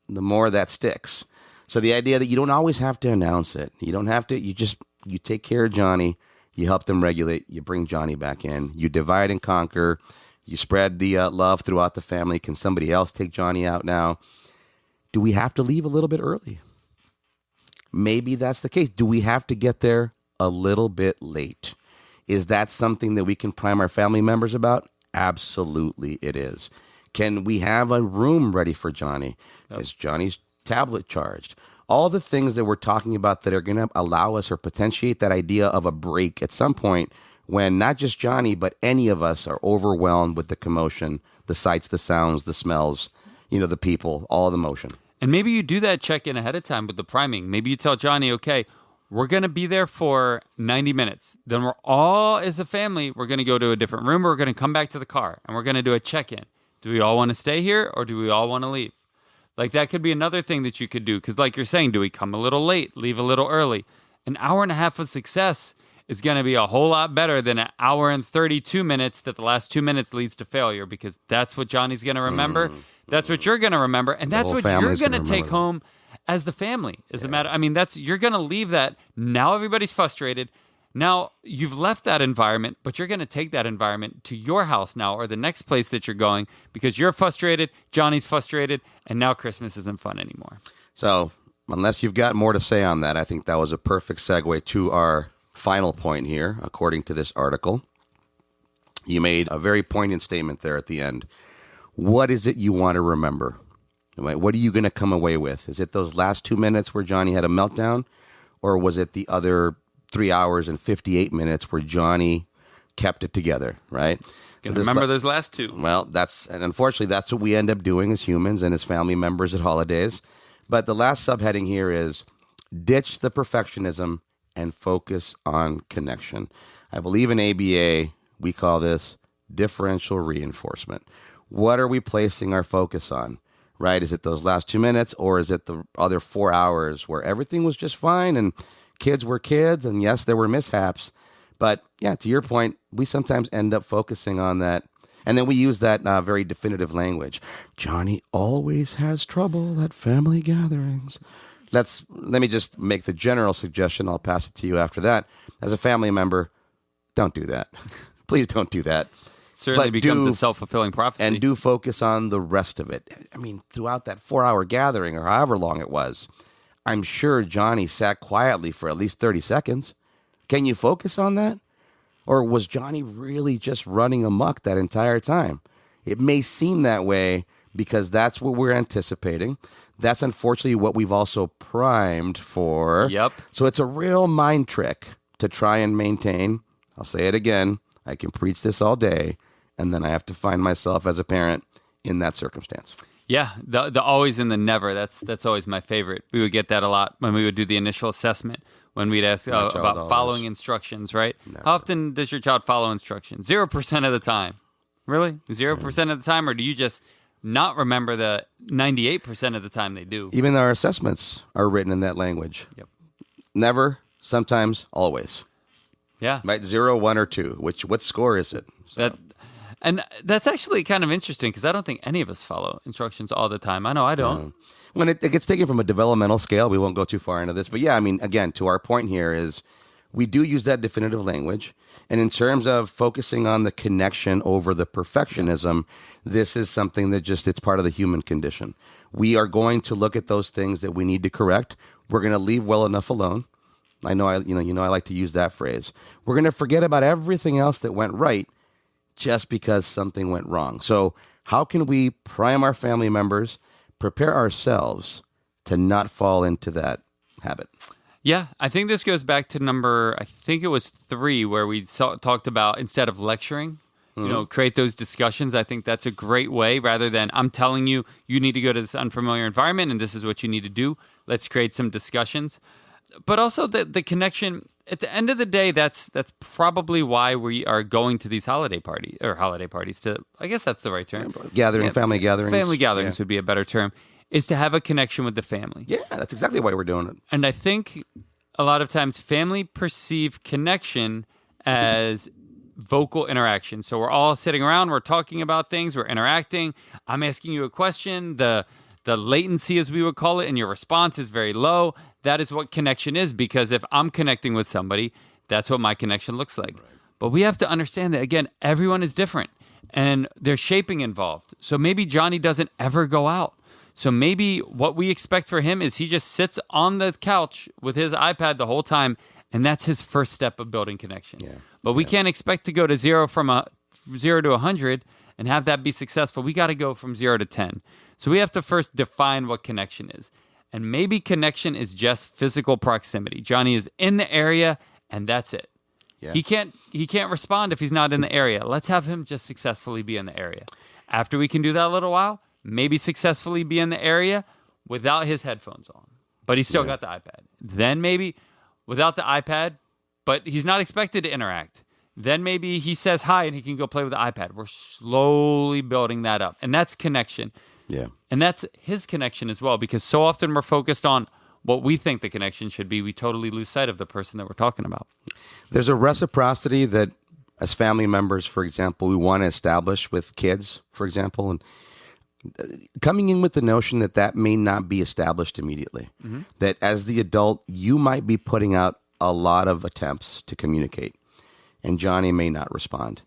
the more that sticks. So the idea that you don't always have to announce it. You don't have to, you take care of Johnny. You help them regulate. You bring Johnny back in. You divide and conquer. You spread the love throughout the family. Can somebody else take Johnny out now? Do we have to leave a little bit early? Maybe that's the case. Do we have to get there a little bit late? Is that something that we can prime our family members about? Absolutely it is. Can we have a room ready for Johnny? Is Johnny's tablet charged? All the things that we're talking about that are going to allow us or potentiate that idea of a break at some point when not just Johnny, but any of us are overwhelmed with the commotion, the sights, the sounds, the smells, the people, all the motion. And maybe you do that check-in ahead of time with the priming. Maybe you tell Johnny, okay, we're going to be there for 90 minutes. Then we're all, as a family, we're going to go to a different room or we're going to come back to the car and we're going to do a check-in. Do we all want to stay here or do we all want to leave? Like, that could be another thing that you could do. Because like you're saying, do we come a little late, leave a little early? An hour and a half of success is going to be a whole lot better than an hour and 32 minutes that the last 2 minutes leads to failure, because that's what Johnny's going to remember. That's what you're going to remember. And that's what you're going to take home as the family. As a matter, I mean, you're going to leave that. Now everybody's frustrated. Now you've left that environment, but you're going to take that environment to your house now, or the next place that you're going, because you're frustrated, Johnny's frustrated, and now Christmas isn't fun anymore. So unless you've got more to say on that, I think that was a perfect segue to our final point here. According to this article, you made a very poignant statement there at the end. What is it you want to remember? What are you going to come away with? Is it those last 2 minutes where Johnny had a meltdown, or was it the other 3 hours and 58 minutes where Johnny kept it together, right? So remember those last two. Well, and unfortunately, that's what we end up doing as humans and as family members at holidays. But the last subheading here is ditch the perfectionism and focus on connection. I believe in ABA, we call this differential reinforcement. What are we placing our focus on, right? Is it those last 2 minutes, or is it the other 4 hours where everything was just fine and kids were kids, and yes, there were mishaps, but yeah, to your point, we sometimes end up focusing on that, and then we use that very definitive language. Johnny always has trouble at family gatherings. Let me just make the general suggestion. I'll pass it to you after that. As a family member, don't do that. Please don't do that. Certainly becomes a self-fulfilling prophecy. And do focus on the rest of it. I mean, throughout that 4-hour gathering, or however long it was, I'm sure Johnny sat quietly for at least 30 seconds. Can you focus on that? Or was Johnny really just running amok that entire time? It may seem that way because that's what we're anticipating. That's unfortunately what we've also primed for. Yep. So it's a real mind trick to try and maintain. I'll say it again. I can preach this all day, and then I have to find myself as a parent in that circumstance. Yeah, the always and the never, that's always my favorite. We would get that a lot when we would do the initial assessment, when we'd ask about following instructions, right? Never. How often does your child follow instructions? 0% of the time. Really? 0% of the time? Or do you just not remember the 98% of the time they do? Even our assessments are written in that language. Yep. Never, sometimes, always. Yeah. Right? 0, 1, or 2. What score is it? So. And that's actually kind of interesting, because I don't think any of us follow instructions all the time. I know I don't. When it gets taken from a developmental scale, we won't go too far into this. But yeah, I mean, again, to our point here is we do use that definitive language. And in terms of focusing on the connection over the perfectionism, this is something that it's part of the human condition. We are going to look at those things that we need to correct. We're going to leave well enough alone. I know I like to use that phrase. We're going to forget about everything else that went right just because something went wrong. So how can we prime our family members, prepare ourselves to not fall into that habit? Yeah, I think this goes back to number, I think it was 3, where we talked about, instead of lecturing, create those discussions. I think that's a great way, rather than I'm telling you, you need to go to this unfamiliar environment and this is what you need to do. Let's create some discussions. But also the connection. At the end of the day, that's probably why we are going to these holiday parties. I guess that's the right term. Family gatherings. Family gatherings would be a better term, is to have a connection with the family. Yeah, that's exactly why we're doing it. And I think a lot of times family perceive connection as vocal interaction. So we're all sitting around, we're talking about things, we're interacting. I'm asking you a question. The latency, as we would call it, in your response is very low. That is what connection is, because if I'm connecting with somebody, that's what my connection looks like. Right. But we have to understand that, again, everyone is different and there's shaping involved. So maybe Johnny doesn't ever go out. So maybe what we expect for him is he just sits on the couch with his iPad the whole time, and that's his first step of building connection. Yeah. But we can't expect to go to 0 to 100 and have that be successful. We got to go from 0 to 10. So we have to first define what connection is. And maybe connection is just physical proximity. Johnny is in the area, and that's it. Yeah. He can't respond if he's not in the area. Let's have him just successfully be in the area. After we can do that a little while, maybe successfully be in the area without his headphones on. But he's still got the iPad. Then maybe without the iPad, but he's not expected to interact. Then maybe he says hi and he can go play with the iPad. We're slowly building that up. And that's connection. Yeah. And that's his connection as well, because so often we're focused on what we think the connection should be, we totally lose sight of the person that we're talking about. There's a reciprocity that as family members, for example, we want to establish with kids, for example, and coming in with the notion that that may not be established immediately, that as the adult, you might be putting out a lot of attempts to communicate, and Johnny may not respond.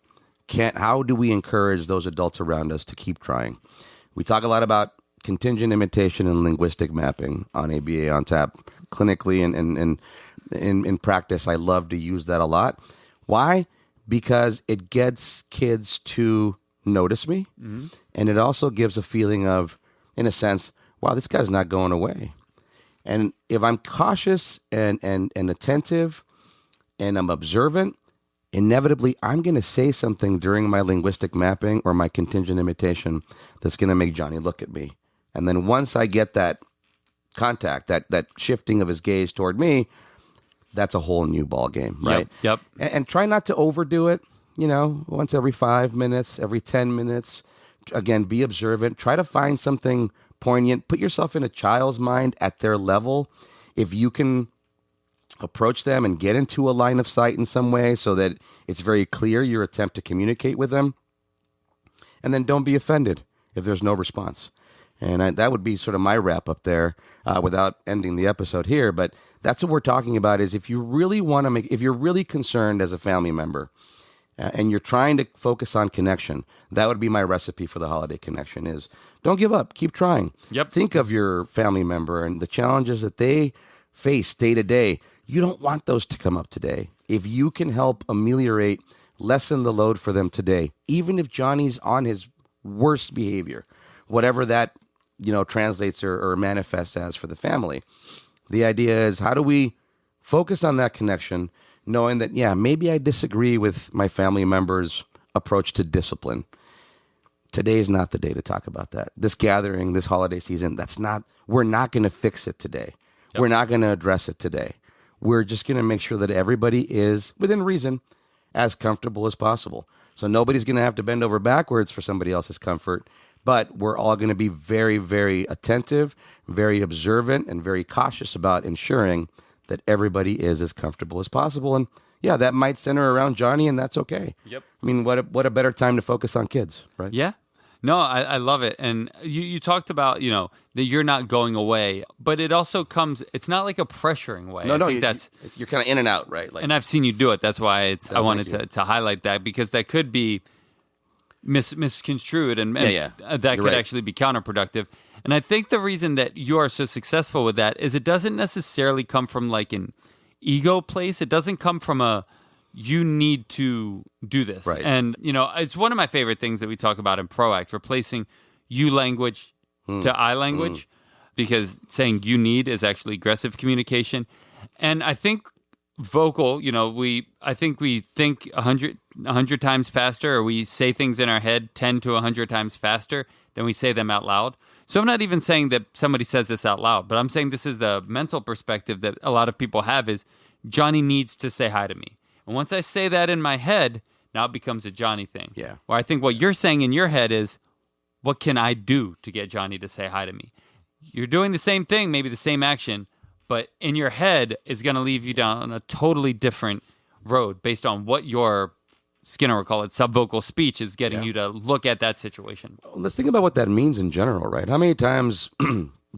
How do we encourage those adults around us to keep trying? We talk a lot about contingent imitation and linguistic mapping on ABA on Tap clinically and in practice. I love to use that a lot. Why? Because it gets kids to notice me, and it also gives a feeling of, in a sense, wow, this guy's not going away. And if I'm cautious and attentive and I'm observant, inevitably I'm going to say something during my linguistic mapping or my contingent imitation that's going to make Johnny look at me. And then once I get that contact, that shifting of his gaze toward me, that's a whole new ball game, right? Yep. And try not to overdo it, once every 5 minutes, every 10 minutes. Again, be observant. Try to find something poignant. Put yourself in a child's mind at their level. If you can approach them and get into a line of sight in some way so that it's very clear your attempt to communicate with them. And then don't be offended if there's no response. And that would be sort of my wrap up there without ending the episode here. But that's what we're talking about is if you really want to if you're really concerned as a family member and you're trying to focus on connection, that would be my recipe for the holiday connection is don't give up. Keep trying. Yep. Think of your family member and the challenges that they face day to day. You don't want those to come up today. If you can help ameliorate, lessen the load for them today, even if Johnny's on his worst behavior, whatever that translates or manifests as for the family. The idea is how do we focus on that connection, knowing that, maybe I disagree with my family member's approach to discipline. Today is not the day to talk about that. This gathering, this holiday season, we're not going to fix it today. Yep. We're not going to address it today. We're just going to make sure that everybody is, within reason, as comfortable as possible. So nobody's going to have to bend over backwards for somebody else's comfort. But we're all going to be very, very attentive, very observant, and very cautious about ensuring that everybody is as comfortable as possible. And that might center around Johnny, and that's okay. Yep. I mean, what a better time to focus on kids, right? Yeah. No, I love it. And you talked about, that you're not going away, but it also comes, it's not like a pressuring way. No, you're kind of in and out, right? And I've seen you do it. That's why I wanted to highlight that, because that could be misconstrued and that could actually be counterproductive. And I think the reason that you are so successful with that is it doesn't necessarily come from like an ego place. It doesn't come from you need to do this. Right. And, it's one of my favorite things that we talk about in ProAct, replacing you language to I language, because saying you need is actually aggressive communication. And I think vocal, I think we think 100 times faster, or we say things in our head 10 to 100 times faster than we say them out loud. So I'm not even saying that somebody says this out loud, but I'm saying this is the mental perspective that a lot of people have is Johnny needs to say hi to me. And once I say that in my head, now it becomes a Johnny thing. Yeah. Where I think what you're saying in your head is, what can I do to get Johnny to say hi to me? You're doing the same thing, maybe the same action, but in your head is going to leave you down a totally different road based on what your, Skinner would call it, subvocal speech is getting you to look at that situation. Let's think about what that means in general, right? How many times,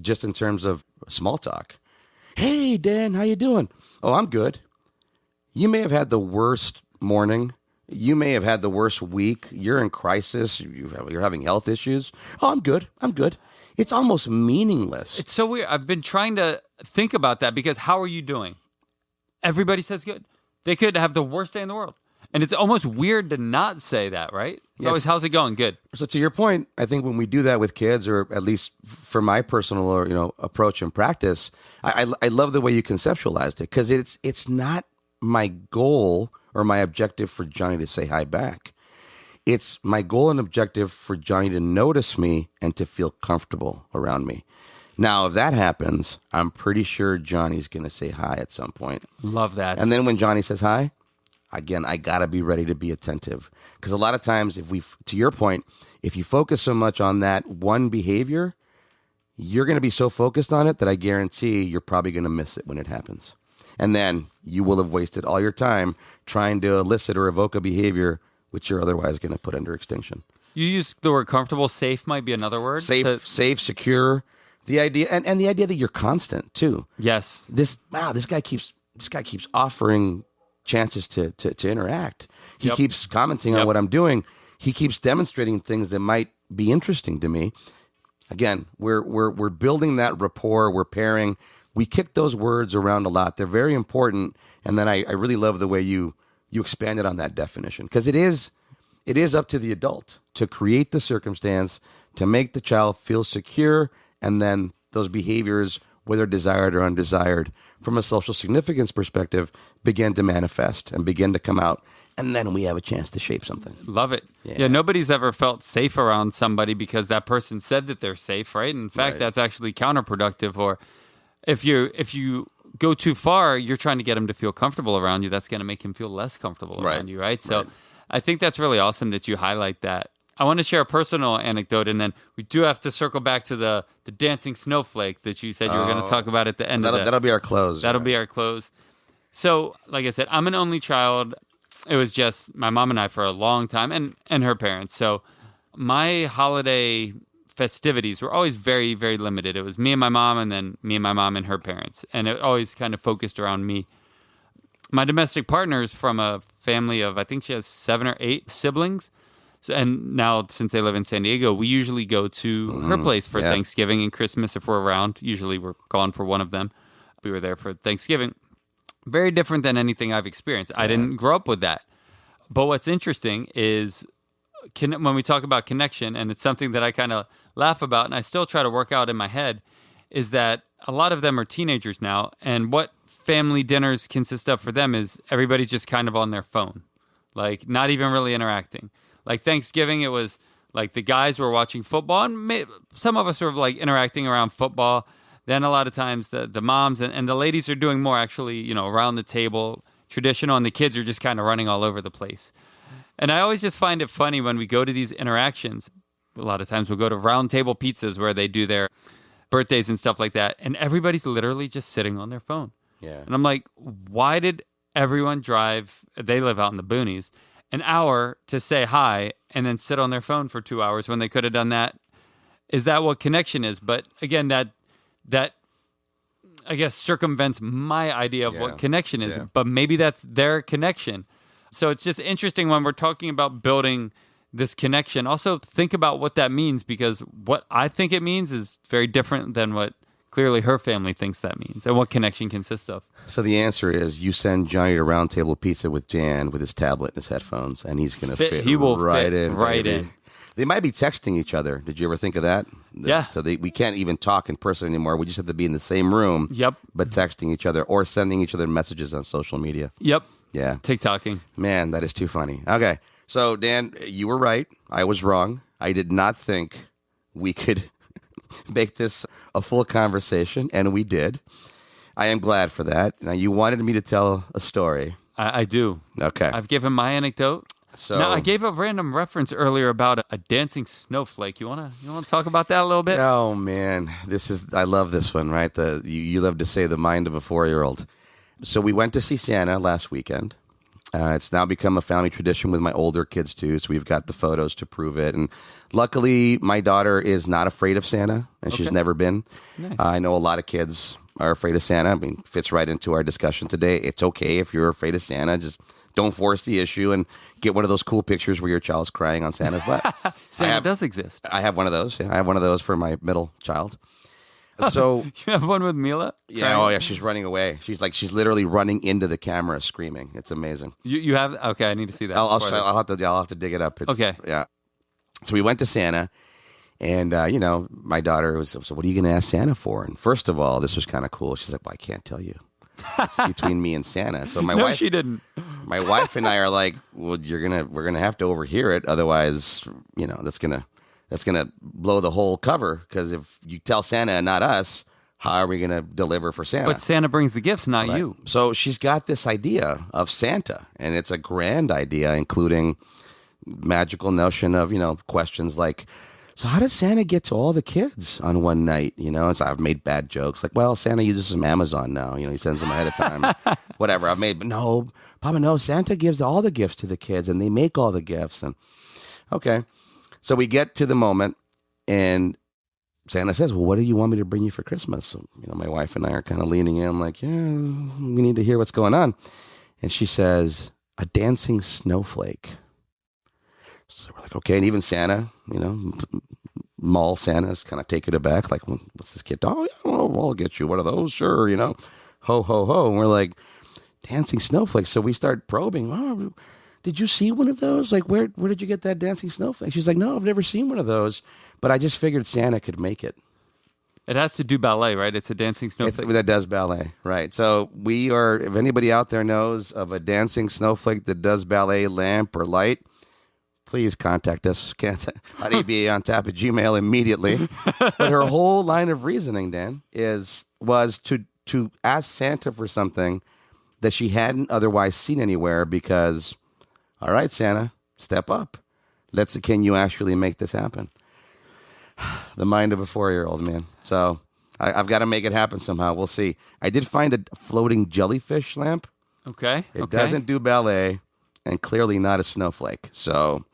just in terms of small talk, hey, Dan, how you doing? Oh, I'm good. You may have had the worst morning. You may have had the worst week. You're in crisis. You're having health issues. Oh, I'm good. It's almost meaningless. It's so weird. I've been trying to think about that because how are you doing? Everybody says good. They could have the worst day in the world. And it's almost weird to not say that, right? It's always, how's it going? Good. So to your point, I think when we do that with kids, or at least for my personal approach and practice, I love the way you conceptualized it, because it's not my goal or my objective for Johnny to say hi back. It's my goal and objective for Johnny to notice me and to feel comfortable around me. Now, if that happens, I'm pretty sure Johnny's going to say hi at some point. Love that. And then when Johnny says hi, again, I got to be ready to be attentive. Because a lot of times, to your point, if you focus so much on that one behavior, you're going to be so focused on it that I guarantee you're probably going to miss it when it happens. And then you will have wasted all your time trying to elicit or evoke a behavior which you're otherwise going to put under extinction. You use the word comfortable. Safe might be another word. Safe, secure. The idea, and the idea that you're constant too. Yes. This guy keeps offering chances to interact. He keeps commenting on what I'm doing. He keeps demonstrating things that might be interesting to me. Again, we're building that rapport. We're pairing. We kick those words around a lot. They're very important. And then I really love the way you expanded on that definition, because it is up to the adult to create the circumstance to make the child feel secure, and then those behaviors, whether desired or undesired, from a social significance perspective, begin to manifest and begin to come out. And then we have a chance to shape something. Love it. Yeah, nobody's ever felt safe around somebody because that person said that they're safe, right? In fact, that's actually counterproductive. Or if you go too far, you're trying to get him to feel comfortable around you. That's going to make him feel less comfortable around you, right? So I think that's really awesome that you highlight that. I want to share a personal anecdote, and then we do have to circle back to the dancing snowflake that you said you were going to talk about at the end of that. That'll be our close. That'll be our close. So, like I said, I'm an only child. It was just my mom and I for a long time, and her parents. So my holiday festivities were always very, very limited. It was me and my mom, and then me and my mom and her parents. And it always kind of focused around me. My domestic partner is from a family of, I think she has 7 or 8 siblings. So, and now, since they live in San Diego, we usually go to her place for Thanksgiving and Christmas if we're around. Usually we're gone for one of them. We were there for Thanksgiving. Very different than anything I've experienced. I didn't grow up with that. But what's interesting is when we talk about connection, and it's something that I kind of laugh about and I still try to work out in my head, is that a lot of them are teenagers now. And what family dinners consist of for them is everybody's just kind of on their phone, like not even really interacting. Like Thanksgiving, it was like the guys were watching football, and some of us were like interacting around football. Then a lot of times the moms and the ladies are doing more actually, around the table, traditional, and the kids are just kind of running all over the place. And I always just find it funny when we go to these interactions. A lot of times we'll go to round table pizzas where they do their birthdays and stuff like that, and everybody's literally just sitting on their phone. Yeah. And I'm like, why did everyone drive, they live out in the boonies, an hour to say hi and then sit on their phone for 2 hours when they could have done that? Is that what connection is? But again, that I guess circumvents my idea of what connection is, but maybe that's their connection. So it's just interesting when we're talking about building this connection. Also think about what that means, because what I think it means is very different than what clearly her family thinks that means and what connection consists of. So the answer is you send Johnny to Round Table Pizza with Jan with his tablet and his headphones, and he's going to fit right in. They might be texting each other. Did you ever think of that? Yeah. So we can't even talk in person anymore. We just have to be in the same room. Yep. But texting each other or sending each other messages on social media. Yep. Yeah. TikToking. Man, that is too funny. Okay. So, Dan, you were right. I was wrong. I did not think we could make this a full conversation, and we did. I am glad for that. Now, you wanted me to tell a story. I do. Okay. I've given my anecdote. So now, I gave a random reference earlier about a dancing snowflake. You wanna talk about that a little bit? Oh man, I love this one, right? You love to say the mind of a 4-year-old. So we went to see Santa last weekend. It's now become a family tradition with my older kids too. So we've got the photos to prove it. And luckily, my daughter is not afraid of Santa, and she's never been. Nice. I know a lot of kids are afraid of Santa. I mean, fits right into our discussion today. It's okay if you're afraid of Santa. Just don't force the issue and get one of those cool pictures where your child's crying on Santa's lap. Santa does exist. I have one of those. Yeah, I have one of those for my middle child. So you have one with Mila? Yeah. Crying? Oh, yeah. She's running away. She's literally running into the camera, screaming. It's amazing. You have? Okay, I need to see that. I'll have to dig it up. Okay. Yeah. So we went to Santa, and my daughter was. So what are you going to ask Santa for? And first of all, this was kind of cool. She's like, "Well, I can't tell you. It's between me and Santa." So my wife, she didn't. My wife and I are like, "Well, we're gonna have to overhear it. Otherwise, that's gonna blow the whole cover. Because if you tell Santa and not us, how are we gonna deliver for Santa?" But Santa brings the gifts, not you. So she's got this idea of Santa, and it's a grand idea, including magical notion of questions like, so how does Santa get to all the kids on one night? And so I've made bad jokes like, well, Santa uses some Amazon now. He sends them ahead of time. Whatever. I've made, but no, Papa, no, Santa gives all the gifts to the kids and they make all the gifts. And okay. So we get to the moment and Santa says, well, what do you want me to bring you for Christmas? So, my wife and I are kind of leaning in like, yeah, we need to hear what's going on. And she says, a dancing snowflake. So we're like, okay. And even Santa, mall Santa's kind of taken aback. Like, what's this kid? Oh, yeah, I'll get you one of those. Sure. Ho, ho, ho. And we're like, dancing snowflakes. So we start probing. Oh, did you see one of those? Like, where did you get that dancing snowflake? She's like, no, I've never seen one of those. But I just figured Santa could make it. It has to do ballet, right? It's a dancing snowflake. That does ballet, right. So if anybody out there knows of a dancing snowflake that does ballet lamp or light, please contact us at abaontap at gmail immediately. But her whole line of reasoning, Dan, was to ask Santa for something that she hadn't otherwise seen anywhere because, all right, Santa, step up. Can you actually make this happen? The mind of a 4-year-old, man. So I've got to make it happen somehow. We'll see. I did find a floating jellyfish lamp. Okay. It doesn't do ballet and clearly not a snowflake. So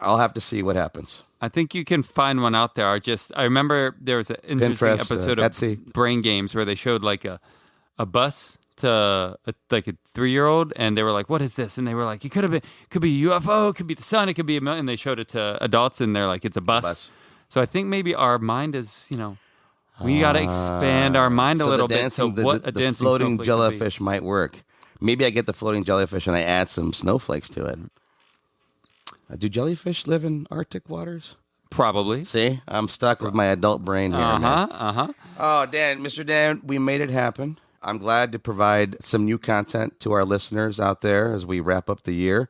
I'll have to see what happens. I think you can find one out there. I remember there was an interesting Pinterest, episode of Etsy. Brain Games where they showed like a bus to a 3-year-old, and they were like, "What is this?" And they were like, "It could be a UFO, it could be the sun, it could be a million." And they showed it to adults, and they're like, "It's a bus." So I think maybe our mind is, we got to expand our mind a little bit. So what a dancing floating snowflake jellyfish might work. Maybe I get the floating jellyfish and I add some snowflakes to it. Do jellyfish live in Arctic waters? Probably. See, I'm stuck with my adult brain here. Oh, Mr. Dan, we made it happen. I'm glad to provide some new content to our listeners out there as we wrap up the year.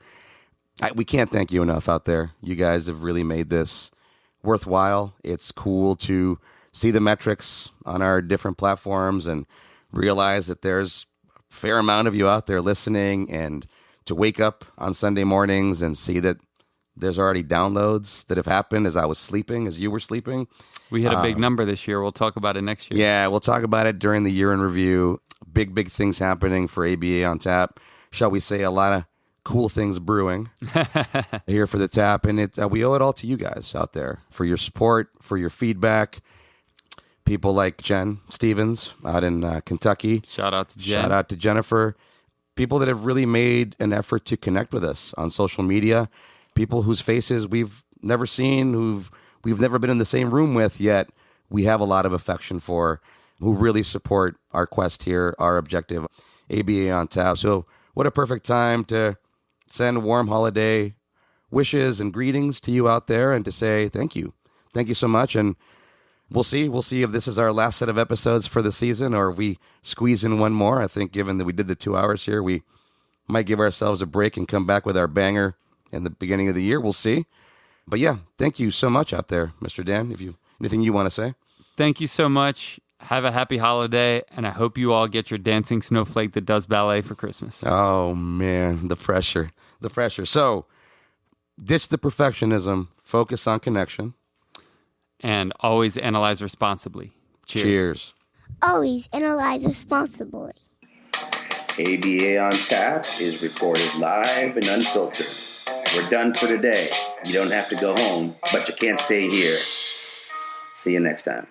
We can't thank you enough out there. You guys have really made this worthwhile. It's cool to see the metrics on our different platforms and realize that there's a fair amount of you out there listening, and to wake up on Sunday mornings and see that there's already downloads that have happened as I was sleeping, as you were sleeping. We hit a big number this year. We'll talk about it next year. Yeah, we'll talk about it during the year in review. Big things happening for ABA on Tap. Shall we say a lot of cool things brewing here for the Tap. And we owe it all to you guys out there for your support, for your feedback. People like Jen Stevens out in Kentucky. Shout out to Jen. Shout out to Jennifer. People that have really made an effort to connect with us on social media. People whose faces we've never seen, we've never been in the same room with, yet we have a lot of affection for, who really support our quest here, our objective, ABA on Tap. So what a perfect time to send warm holiday wishes and greetings to you out there and to say thank you. Thank you so much. And we'll see if this is our last set of episodes for the season or if we squeeze in one more. I think given that we did the 2 hours here, we might give ourselves a break and come back with our banger in the beginning of the year. We'll see. But yeah, thank you so much out there, Mr. Dan. Anything you want to say? Thank you so much. Have a happy holiday, and I hope you all get your dancing snowflake that does ballet for Christmas. Oh, man, the pressure. So, ditch the perfectionism, focus on connection. And always analyze responsibly. Cheers. Always analyze responsibly. ABA on Tap is recorded live and unfiltered. We're done for today. You don't have to go home, but you can't stay here. See you next time.